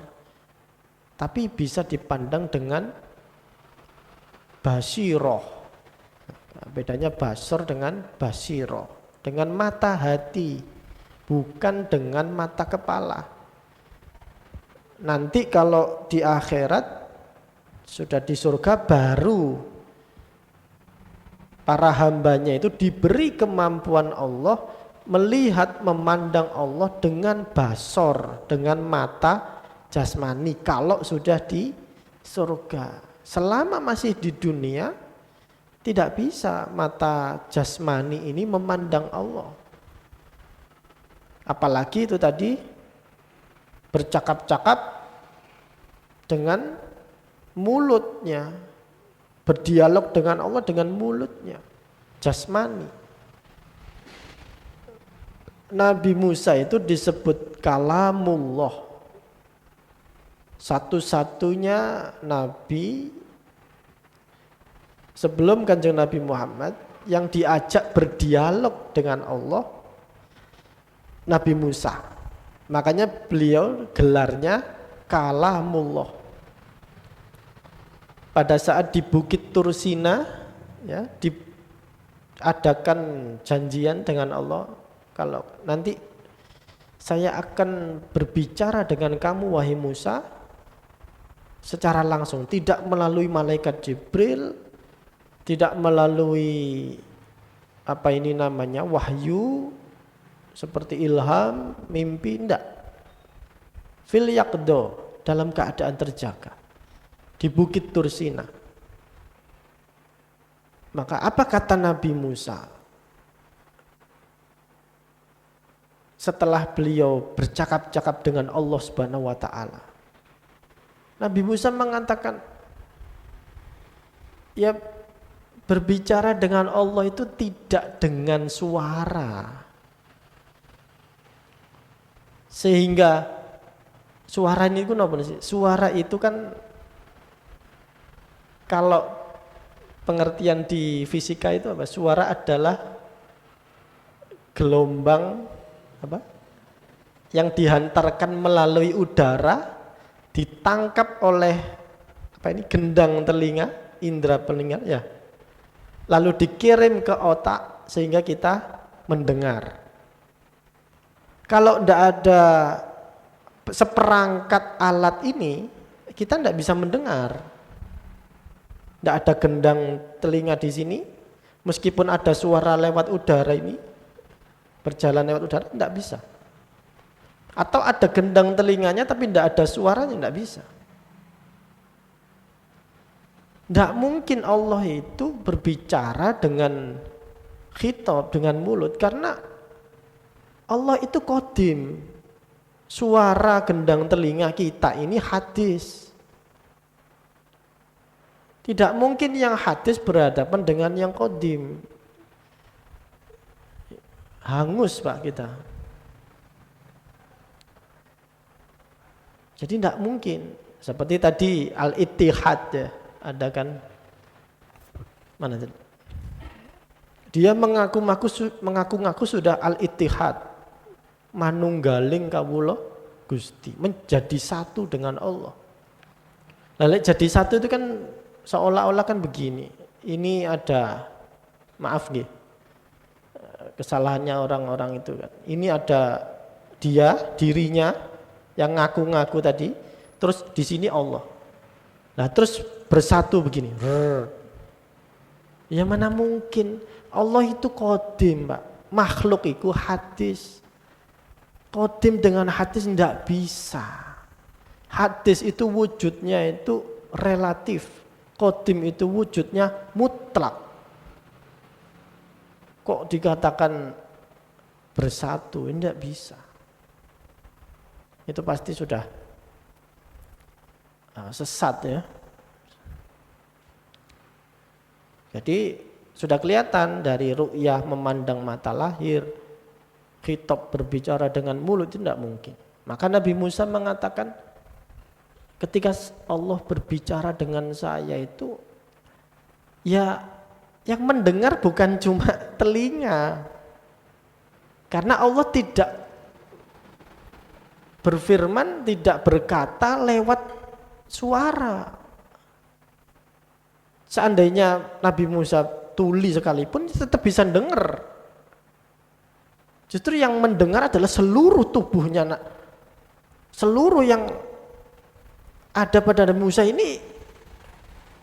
Tapi bisa dipandang dengan basiroh. Nah, bedanya basor dengan basiroh. Dengan mata hati. Bukan dengan mata kepala. Nanti kalau di akhirat sudah di surga baru para hambanya itu diberi kemampuan Allah melihat, memandang Allah dengan basor, dengan mata jasmani kalau sudah di surga. Selama masih di dunia tidak bisa mata jasmani ini memandang Allah. Apalagi itu tadi bercakap-cakap dengan mulutnya. Berdialog dengan Allah dengan mulutnya, jasmani. Nabi Musa itu disebut kalamullah. Satu-satunya nabi sebelum Kanjeng Nabi Muhammad yang diajak berdialog dengan Allah, Nabi Musa. Makanya beliau gelarnya kalamullah. Pada saat di Bukit Tursina ya, diadakan janjian dengan Allah, kalau nanti saya akan berbicara dengan kamu wahai Musa secara langsung, tidak melalui malaikat Jibril, tidak melalui wahyu seperti ilham, mimpi, tidak. Fil yaqdo, dalam keadaan terjaga di Bukit Tursina. Maka apa kata Nabi Musa setelah beliau bercakap-cakap dengan Allah Subhanahu wa taala? Nabi Musa mengatakan, ya berbicara dengan Allah itu tidak dengan suara. Sehingga suara ini itu apa sih? Suara itu kan kalau pengertian di fisika itu apa? Suara adalah gelombang yang dihantarkan melalui udara, ditangkap oleh gendang telinga, indera telinga ya. Lalu dikirim ke otak sehingga kita mendengar. Kalau tidak ada seperangkat alat ini, kita tidak bisa mendengar. Tidak ada gendang telinga di sini, meskipun ada suara lewat udara ini, berjalan lewat udara, tidak bisa. Atau ada gendang telinganya tapi tidak ada suaranya, tidak bisa. Tidak mungkin Allah itu berbicara dengan khitab, dengan mulut, karena Allah itu qadim. Suara gendang telinga kita ini hadis. Tidak mungkin yang hadis berhadapan dengan yang qadim. Hangus Pak kita. Jadi tidak mungkin. Seperti tadi al-ittihad ya, ada kan? Mana tadi? Dia mengaku-ngaku sudah al-ittihad. Manunggaling kawula Gusti, menjadi satu dengan Allah. Lalu jadi satu itu kan seolah-olah kan begini. Ini ada, maaf nih, kesalahannya orang-orang itu kan. Ini ada dirinya yang ngaku-ngaku tadi, terus di sini Allah. Nah terus bersatu begini. Ya mana mungkin, Allah itu qadim, Pak. Makhluk itu hadis. Qadim dengan hadis tidak bisa. Hadis itu wujudnya itu relatif. Qadim itu wujudnya mutlak. Kok dikatakan bersatu? Ini tidak bisa. Itu pasti sudah sesat ya. Jadi sudah kelihatan dari ru'yah memandang mata lahir, khitab berbicara dengan mulut itu tidak mungkin. Maka Nabi Musa mengatakan ketika Allah berbicara dengan saya itu ya yang mendengar bukan cuma telinga. Karena Allah tidak berfirman, tidak berkata lewat suara. Seandainya Nabi Musa tuli sekalipun tetap bisa dengar. Justru yang mendengar adalah seluruh tubuhnya. Seluruh yang ada pada Nabi Musa ini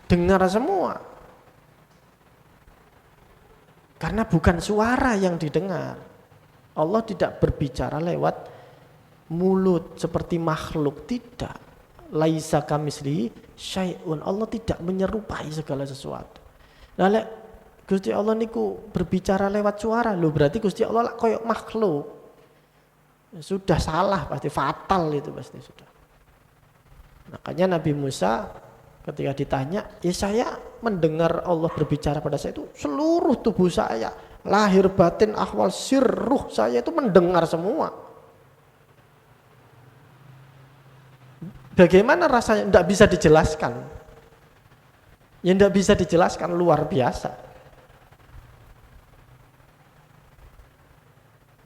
dengar semua. Karena bukan suara yang didengar. Allah tidak berbicara lewat mulut seperti makhluk, tidak. Laisa kamislihi syai'un. Allah tidak menyerupai segala sesuatu. Lalu Gusti Allah niku berbicara lewat suara, loh berarti Gusti Allah koyok makhluk. Sudah salah, pasti fatal itu pasti sudah. Makanya Nabi Musa ketika ditanya, ya saya mendengar Allah berbicara pada saya itu seluruh tubuh saya, lahir batin ahwal sir ruh saya itu mendengar semua. Bagaimana rasanya? Tidak bisa dijelaskan. Ya tidak bisa dijelaskan, luar biasa.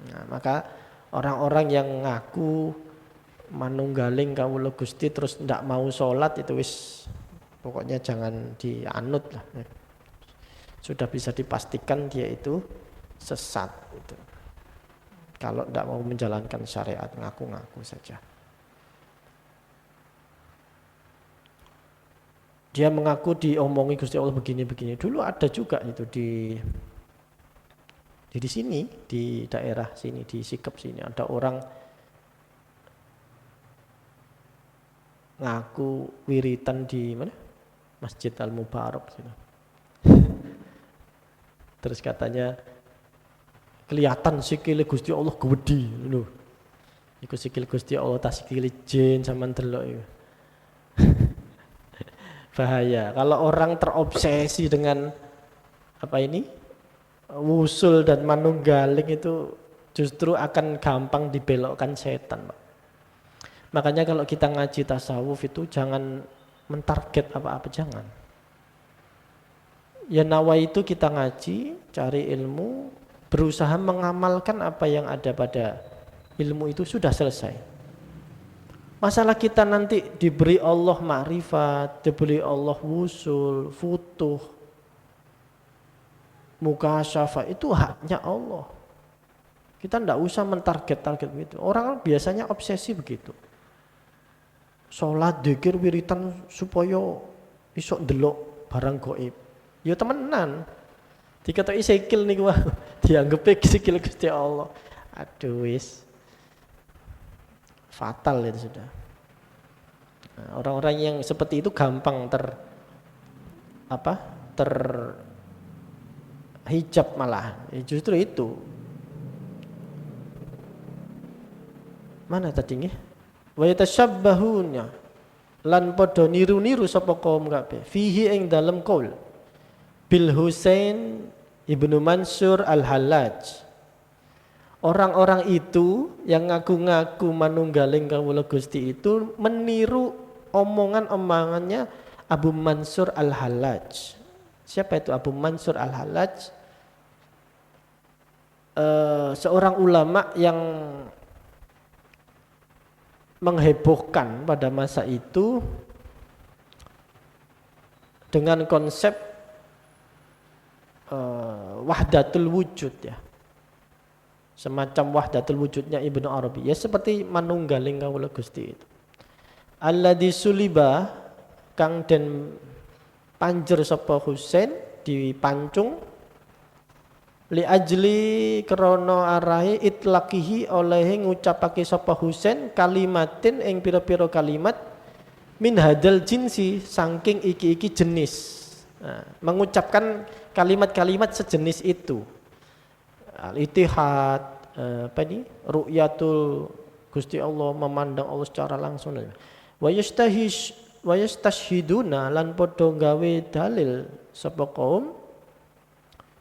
Nah, maka orang-orang yang ngaku manunggaling kawula Gusti terus tidak mau sholat itu wis pokoknya jangan dianut lah. Sudah bisa dipastikan dia itu sesat itu. Kalau tidak mau menjalankan syariat, ngaku-ngaku saja. Dia mengaku diomongi Gusti Allah begini-begini. Dulu ada juga itu di sini, di daerah sini, di Sikep sini ada orang ngaku wiritan di mana? Masjid Al-Mubarak gitu. Terus katanya kelihatan sikile Gusti Allah gede lho. Iku sikil Gusti Allah tas sikile jin sampean delok iku. Bahaya. Kalau orang terobsesi dengan apa ini? Wusul dan manunggaling itu justru akan gampang dibelokkan setan, Pak. Makanya kalau kita ngaji tasawuf itu jangan mentarget apa-apa, jangan. Ya nawa itu kita ngaji, cari ilmu, berusaha mengamalkan apa yang ada pada ilmu itu sudah selesai. Masalah kita nanti diberi Allah ma'rifat, diberi Allah wusul, futuh, mukasyafah, itu haknya Allah. Kita tidak usah mentarget-target begitu. Orang biasanya obsesi begitu. Sholat, dzikir, wiritan supaya iso ndelok barang gaib. Ya temenan. Dikatakan sikil niku dianggep sikil Gusti Allah. Aduh wis. Fatal itu sudah. Nah, orang-orang yang seperti itu gampang terhijab malah. Ya, justru itu. Mana tadi nggih? Wa yatashabbahuna lan padha niru-niru sapa kaum kabeh fihi ing dalem qaul bil Husain Ibnu Mansur Al-Hallaj. Orang-orang itu yang ngaku-ngaku manunggaling kawula Gusti itu meniru omongan-omongannya Abu Mansur Al-Hallaj. Siapa itu Abu Mansur Al-Hallaj? Seorang ulama yang menghebohkan pada masa itu dengan konsep wahdatul wujud ya. Semacam wahdatul wujudnya Ibnu Arabi. Ya seperti manunggaling kawula Gusti itu. Alladzi suliba kang den panjer sapa Husain dipancung li ajli krana arahe itlaqihi oleh ngucapake sapa Husain kalimatin ing pira-pira kalimat min hadal jinsi saking iki-iki jenis. Nah, mengucapkan kalimat-kalimat sejenis itu. Al-Ittihad, ru'yatul Gusti Allah, memandang Allah secara langsung. Wa yastashhiduna lan padha gawe dalil sapa kaum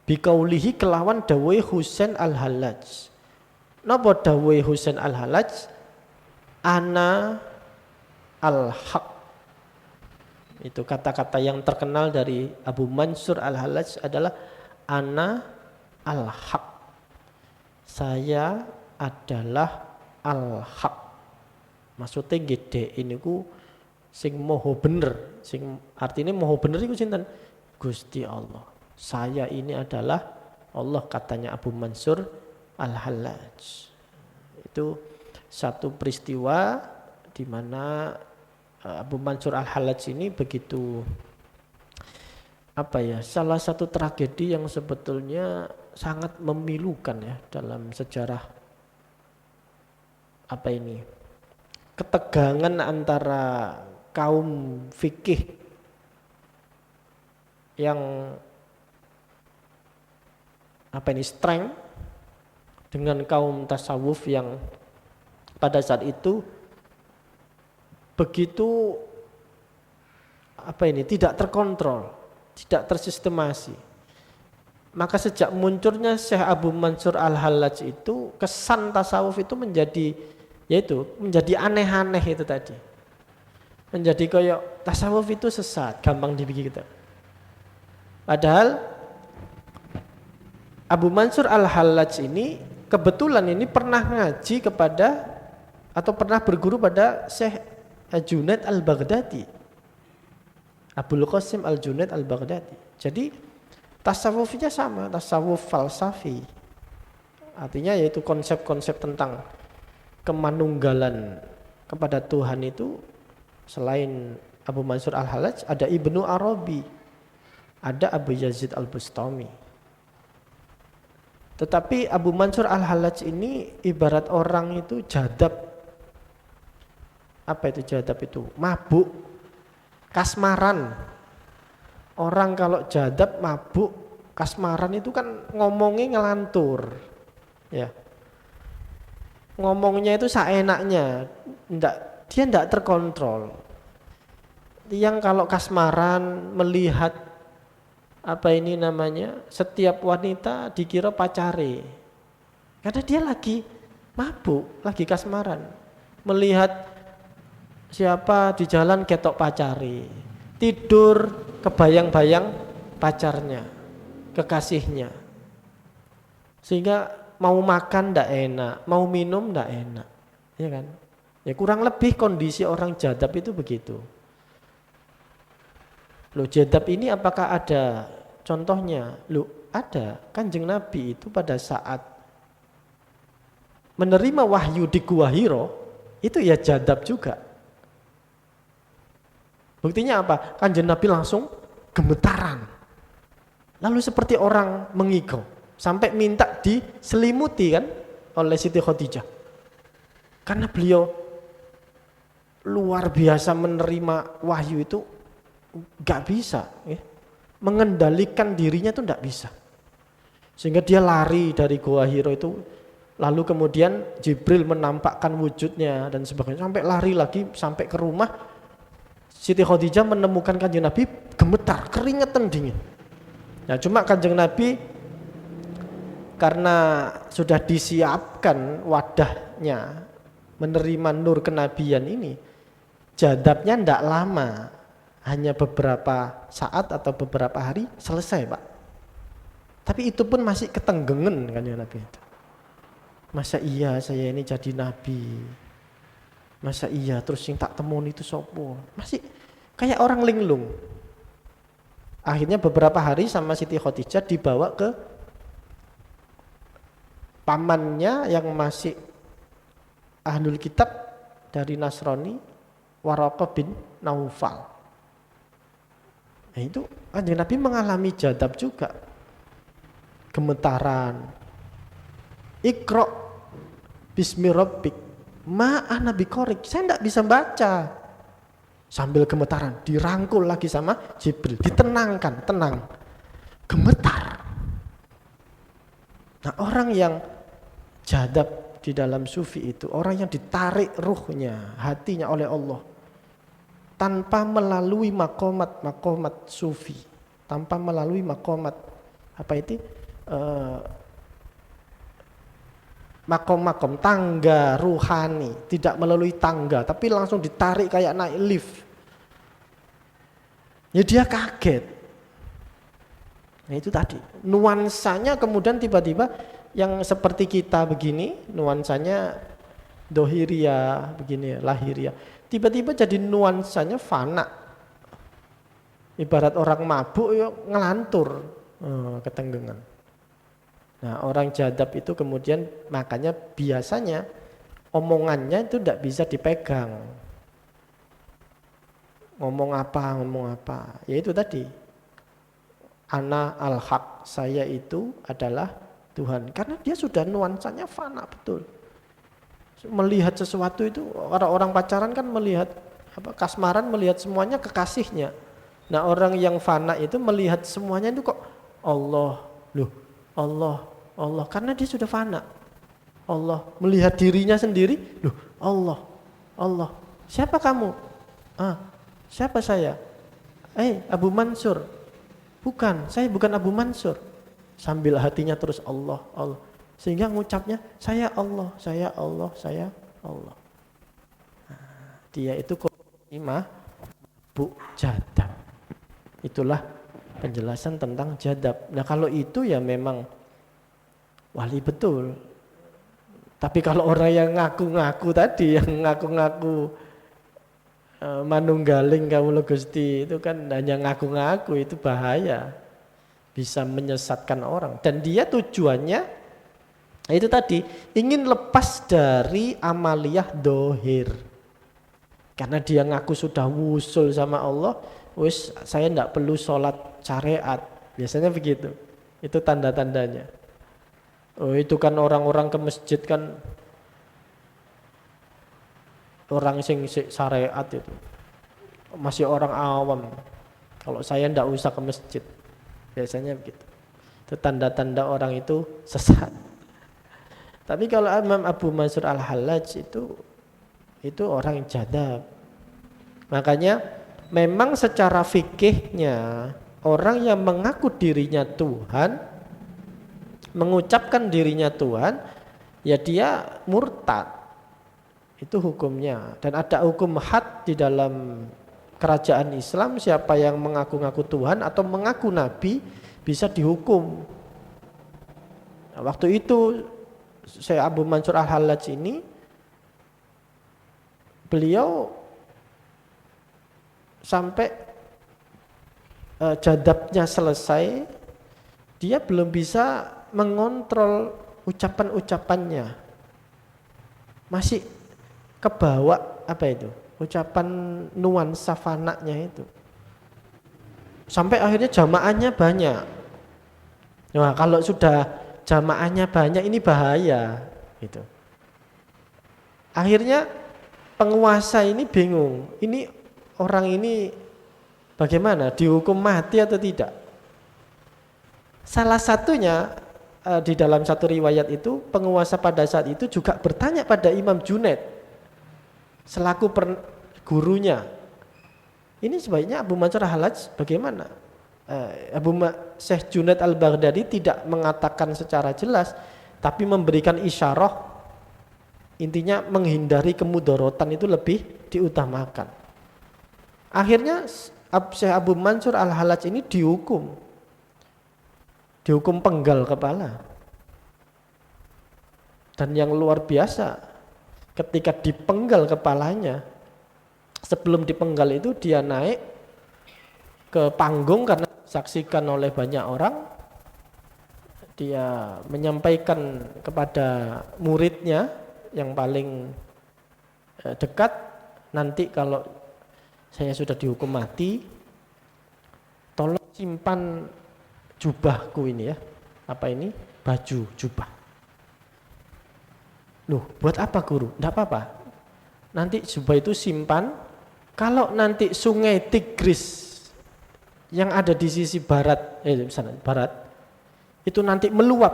biqaulihi kelawan dawuhe Husain Al-Hallaj. Napa dawuhe Husain Al-Hallaj? Ana al-haq. Itu kata-kata yang terkenal dari Abu Mansur Al-Hallaj adalah ana al-haq. Saya adalah al-haq. Maksudnya gede ini ku sing moho bener, sing artinya moho bener iku sinten? Gusti Allah. Saya ini adalah Allah, katanya Abu Mansur Al-Hallaj. Itu satu peristiwa di mana Abu Mansur Al-Hallaj ini begitu salah satu tragedi yang sebetulnya sangat memilukan ya dalam sejarah ketegangan antara kaum fikih yang strength dengan kaum tasawuf yang pada saat itu begitu tidak terkontrol, tidak tersistemasi. Maka sejak munculnya Syekh Abu Mansur Al-Hallaj itu kesan tasawuf itu menjadi aneh-aneh itu tadi. Menjadi kayak tasawuf itu sesat, gampang dipikir kita. Padahal Abu Mansur Al-Hallaj ini kebetulan ini pernah ngaji kepada atau pernah berguru pada Syekh Junaid Al-Baghdadi, Abul Qasim Al-Junaid Al-Baghdadi. Jadi tasawufnya sama, tasawuf falsafi. Artinya yaitu konsep-konsep tentang kemanunggalan kepada Tuhan itu. Selain Abu Mansur Al-Hallaj ada Ibnu Arabi, ada Abu Yazid Al-Bustami. Tetapi Abu Mansur Al-Hallaj ini ibarat orang itu jadab. Apa itu jadab itu? Mabuk, kasmaran. Orang kalau jadab, mabuk, kasmaran itu kan ngomongnya ngelantur. Ya. Ngomongnya itu seenaknya, dia tidak terkontrol. Yang kalau kasmaran melihat setiap wanita dikira pacare. Karena dia lagi mabuk, lagi kasmaran. Melihat siapa di jalan ketok pacare. Tidur kebayang-bayang pacarnya, kekasihnya. Sehingga mau makan ndak enak, mau minum ndak enak. Ya kan? Ya kurang lebih kondisi orang jadab itu begitu. Loh, jadab ini apakah ada contohnya? Loh, ada. Kanjeng Nabi itu pada saat menerima wahyu di Gua Hiro itu ya jadab juga. Buktinya apa? Kanjeng Nabi langsung gemetaran. Lalu seperti orang mengigau. Sampai minta diselimuti kan oleh Siti Khadijah. Karena beliau luar biasa menerima wahyu itu gak bisa. Ya. Mengendalikan dirinya itu gak bisa. Sehingga dia lari dari Gua Hiro itu. Lalu kemudian Jibril menampakkan wujudnya dan sebagainya. Sampai lari lagi sampai ke rumah. Siti Khadijah menemukan Kanjeng Nabi gemetar, keringetan dingin. Nah, cuma Kanjeng Nabi karena sudah disiapkan wadahnya menerima nur kenabian ini, jadabnya tidak lama, hanya beberapa saat atau beberapa hari selesai, Pak. Tapi itu pun masih ketenggengen Kanjeng Nabi itu. Masa iya saya ini jadi nabi? Masa iya terus yang tak temuin itu sopo? Masih kayak orang linglung. Akhirnya beberapa hari sama Siti Khadijah dibawa ke pamannya yang masih ahlul kitab dari Nasrani, Waraqah bin Naufal. Nah itu Kanjeng Nabi mengalami jadab juga, gemetaran. Iqra bismi rabbik ma ana biqari, saya tidak bisa baca. Sambil gemetaran, dirangkul lagi sama Jibril, ditenangkan, tenang, gemetar. Nah orang yang jadab di dalam sufi itu, orang yang ditarik ruhnya, hatinya oleh Allah, tanpa melalui makomat sufi, tanpa melalui makomat, apa itu, makom tangga ruhani, tidak melalui tangga, tapi langsung ditarik kayak naik lift. Ya dia kaget. Nah itu tadi, nuansanya kemudian tiba-tiba yang seperti kita begini, nuansanya dohiria, begini lahiria, tiba-tiba jadi nuansanya fana. Ibarat orang mabuk yuk ngelantur, ketenggengan. Nah orang jadab itu kemudian makanya biasanya omongannya itu tidak bisa dipegang. Ngomong apa, ya itu tadi. Ana al-haq, saya itu adalah Tuhan. Karena dia sudah nuansanya fana betul. Melihat sesuatu itu, orang pacaran kan melihat, kasmaran melihat semuanya kekasihnya. Nah orang yang fana itu melihat semuanya itu kok Allah, loh Allah, karena dia sudah fana. Allah melihat dirinya sendiri, loh Allah, siapa kamu? Siapa saya? Abu Mansur. Bukan, saya bukan Abu Mansur. Sambil hatinya terus Allah. Sehingga ngucapnya saya Allah. Nah, dia itu bu jadab. Itulah penjelasan tentang jadab. Nah kalau itu ya memang wali betul. Tapi kalau orang yang ngaku-ngaku tadi, yang ngaku-ngaku manunggaling kawula Gusti, itu kan hanya ngaku-ngaku, itu bahaya. Bisa menyesatkan orang. Dan dia tujuannya itu tadi, ingin lepas dari amaliyah dohir. Karena dia ngaku sudah wusul sama Allah, wis saya tidak perlu sholat syariat. Biasanya begitu. Itu tanda-tandanya. Oh itu kan orang-orang ke masjid kan orang sing syariat itu. Masih orang awam. Kalau saya tidak usah ke masjid. Biasanya begitu. Itu tanda-tanda orang itu sesat. Tapi kalau Imam Abu Mansur Al-Hallaj itu orang yang jadab. Makanya memang secara fikihnya orang yang mengaku dirinya Tuhan, mengucapkan dirinya Tuhan, ya dia murtad. Itu hukumnya. Dan ada hukum had di dalam kerajaan Islam, siapa yang mengaku-ngaku Tuhan atau mengaku Nabi bisa dihukum. Nah, waktu itu Syekh Abu Mansur Al-Hallaj ini, beliau sampai jadabnya selesai, dia belum bisa mengontrol ucapan-ucapannya. Masih kebawa ucapan nuansa fananya itu. Sampai akhirnya jamaahnya banyak. Nah, kalau sudah jamaahnya banyak ini bahaya gitu. Akhirnya penguasa ini bingung. Ini orang ini bagaimana? Dihukum mati atau tidak? Salah satunya di dalam satu riwayat itu penguasa pada saat itu juga bertanya pada Imam Junaid selaku gurunya. Ini sebaiknya Abu Mansur Al-Hallaj bagaimana? Syekh Junaid Al-Baghdadi tidak mengatakan secara jelas, tapi memberikan isyarah, intinya menghindari kemudorotan itu lebih diutamakan. Akhirnya Syekh Abu Mansur Al-Hallaj ini dihukum penggal kepala. Dan yang luar biasa, ketika dipenggal kepalanya, sebelum dipenggal itu dia naik ke panggung karena disaksikan oleh banyak orang, dia menyampaikan kepada muridnya yang paling dekat, nanti kalau saya sudah dihukum mati, tolong simpan jubahku ini ya. Apa ini? Baju, jubah. Loh, buat apa guru? Tidak apa-apa. Nanti jubah itu simpan, kalau nanti sungai Tigris yang ada di sisi barat, barat, itu nanti meluap,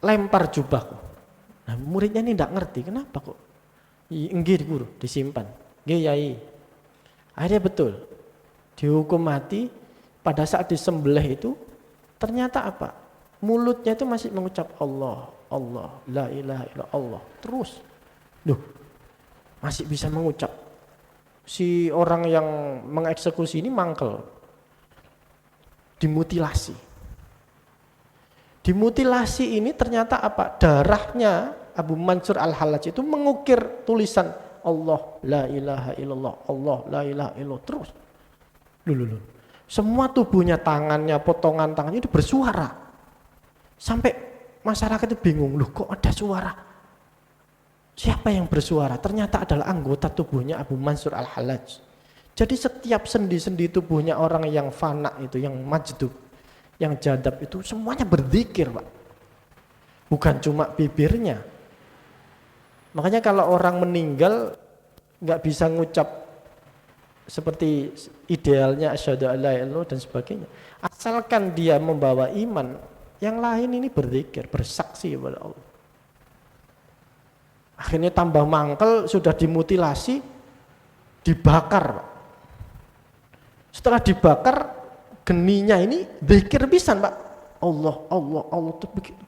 lempar jubahku. Nah, muridnya ini tidak ngerti, kenapa kok? Nggih guru, disimpan. Nggih yai. Akhirnya betul, dihukum mati. Pada saat disembelih itu, ternyata apa? Mulutnya itu masih mengucap Allah, Allah, la ilaha illallah, Allah. Terus, loh, masih bisa mengucap. Si orang yang mengeksekusi ini mangkel, dimutilasi. Dimutilasi ini ternyata apa? Darahnya Abu Mansur Al-Hallaj itu mengukir tulisan Allah, la ilaha illallah, Allah, la ilaha illallah. Terus, loh. Semua tubuhnya, tangannya, potongan tangannya itu bersuara. Sampai masyarakat itu bingung, loh kok ada suara? Siapa yang bersuara? Ternyata adalah anggota tubuhnya Abu Mansur Al-Hallaj. Jadi setiap sendi-sendi tubuhnya orang yang fana itu, yang majdub, yang jadab itu semuanya berzikir, Pak. Bukan cuma bibirnya. Makanya kalau orang meninggal nggak bisa ngucap seperti idealnya asyhadu alla ilaha illallah dan sebagainya. Asalkan dia membawa iman, yang lain ini berzikir, bersaksi kepada Allah. Akhirnya tambah mangkel, sudah dimutilasi, dibakar. Setelah dibakar, geninya ini zikir pisan, Pak. Allah, Allah, Allah itu begitu.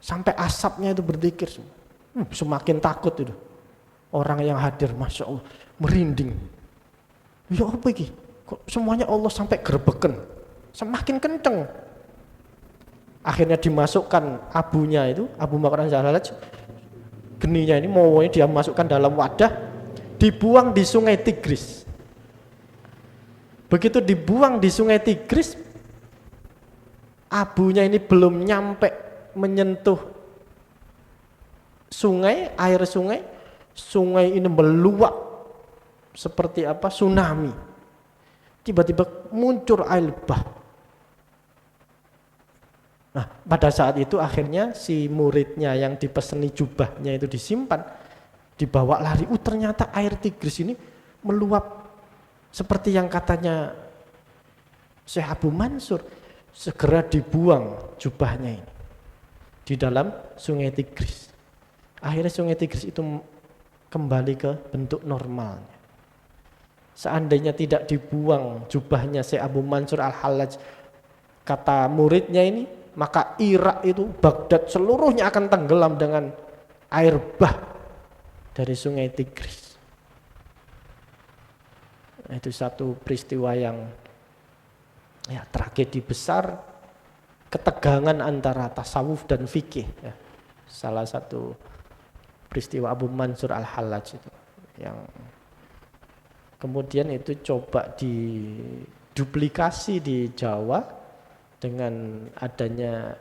Sampai asapnya itu berzikir semua. Semakin takut itu. Orang yang hadir, Masya Allah, merinding. Ya apa ini? Kok semuanya Allah sampai gerbeken. Semakin kenceng. Akhirnya dimasukkan abunya itu, Abu Bakar Al-Hallaj, geninya ini mau dia masukkan dalam wadah, dibuang di sungai Tigris. Begitu dibuang di sungai Tigris, abunya ini belum nyampe menyentuh sungai, air sungai, sungai ini meluap seperti apa? Tsunami. Tiba-tiba muncul air bah. Nah, pada saat itu akhirnya si muridnya yang dipeseni jubahnya itu disimpan, dibawa lari. Ternyata air Tigris ini meluap seperti yang katanya Syekh Abu Mansur. Segera dibuang jubahnya ini di dalam sungai Tigris. Akhirnya sungai Tigris itu kembali ke bentuk normalnya. Seandainya tidak dibuang jubahnya Syekh Abu Mansur Al-Hallaj, kata muridnya ini, maka Irak itu, Baghdad seluruhnya akan tenggelam dengan air bah dari sungai Tigris. Itu satu peristiwa yang ya, tragedi besar, ketegangan antara tasawuf dan fikih. Ya. Salah satu peristiwa Abu Mansur Al-Hallaj itu yang kemudian itu coba diduplikasi di Jawa dengan adanya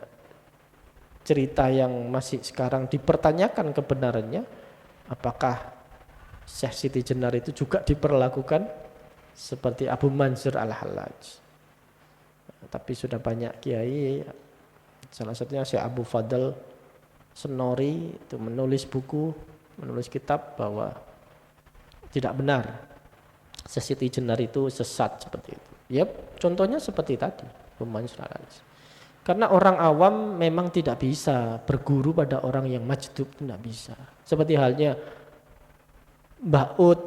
cerita yang masih sekarang dipertanyakan kebenarannya, apakah Syekh Siti Jenar itu juga diperlakukan seperti Abu Mansur Al-Hallaj. Tapi sudah banyak kiai, salah satunya Syekh Abu Fadl Senori itu menulis buku, menulis kitab bahwa tidak benar Syekh Siti Jenar itu sesat seperti itu. Yep, contohnya seperti tadi. Karena orang awam memang tidak bisa berguru pada orang yang majdub, tidak bisa. Seperti halnya Mbah Ud,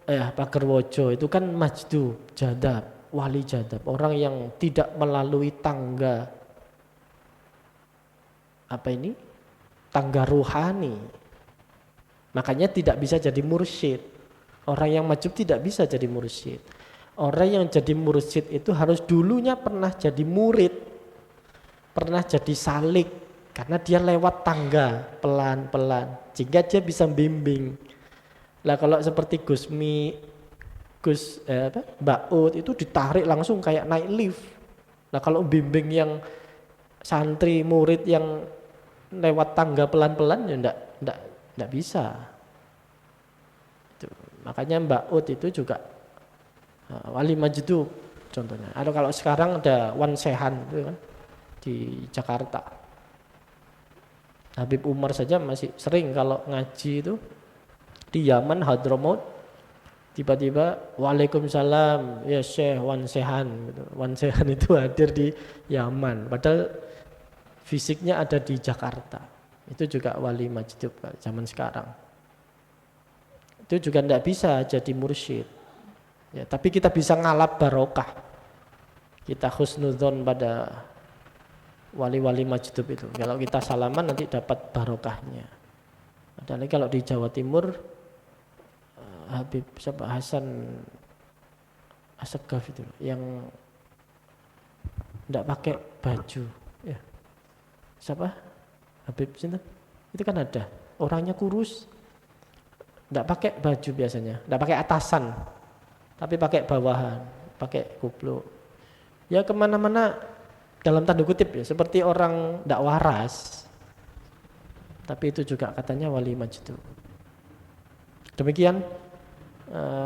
Pak Gerwojo itu kan majdub, jadab, wali jadab, orang yang tidak melalui tangga tangga ruhani. Makanya tidak bisa jadi mursyid. Orang yang majdub tidak bisa jadi mursyid. Orang yang jadi mursyid itu harus dulunya pernah jadi murid, pernah jadi salik, karena dia lewat tangga pelan-pelan, sehingga dia bisa bimbing. Lah kalau seperti Mbak Ud itu ditarik langsung kayak naik lift, Nah kalau bimbing yang santri murid yang lewat tangga pelan-pelan ya enggak bisa. Itu. Makanya Mbak Ut itu juga wali majdub contohnya. Atau kalau sekarang ada Wan Sehan itu kan di Jakarta. Habib Umar saja masih sering kalau ngaji itu di Yaman Hadramaut tiba-tiba Waalaikumsalam ya Syekh Wan Sehan gitu. Wan Sehan itu hadir di Yaman padahal fisiknya ada di Jakarta. Itu juga wali majdub zaman sekarang. Itu juga tidak bisa jadi mursyid. Ya, tapi kita bisa ngalap barokah. Kita husnudzon pada wali-wali majdub itu. Kalau kita salaman nanti dapat barokahnya. Padahal kalau di Jawa Timur Habib Hasan Assegaf itu yang tidak pakai baju. Ya. Siapa? Habib Sinten? Itu kan ada. Orangnya kurus. Tidak pakai baju biasanya. Tidak pakai atasan. Tapi pakai bawahan. Pakai kupluk. Ya kemana-mana dalam tanda kutip ya. Seperti orang tidak waras. Tapi itu juga katanya wali majdub. Demikian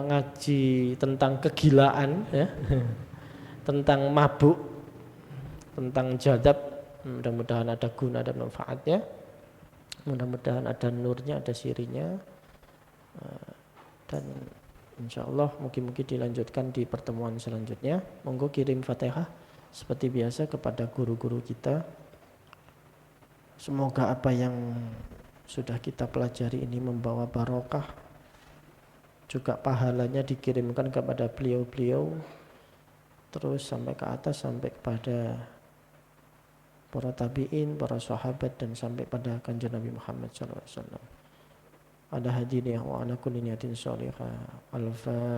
ngaji tentang kegilaan ya. Tentang mabuk. Tentang jadab. Mudah-mudahan ada guna dan manfaatnya. Mudah-mudahan ada nurnya, ada sirinya. Dan insya Allah mungkin dilanjutkan di pertemuan selanjutnya. Monggo kirim Fatihah seperti biasa kepada guru-guru kita. Semoga apa yang sudah kita pelajari ini membawa barokah. Juga pahalanya dikirimkan kepada beliau-beliau. Terus sampai ke atas, sampai kepada para tabi'in, para sahabat, dan sampai pada kanjeng Nabi Muhammad SAW. Ada hadiniyah wa ala kulli niyatin sholihah. Al-Fatihah.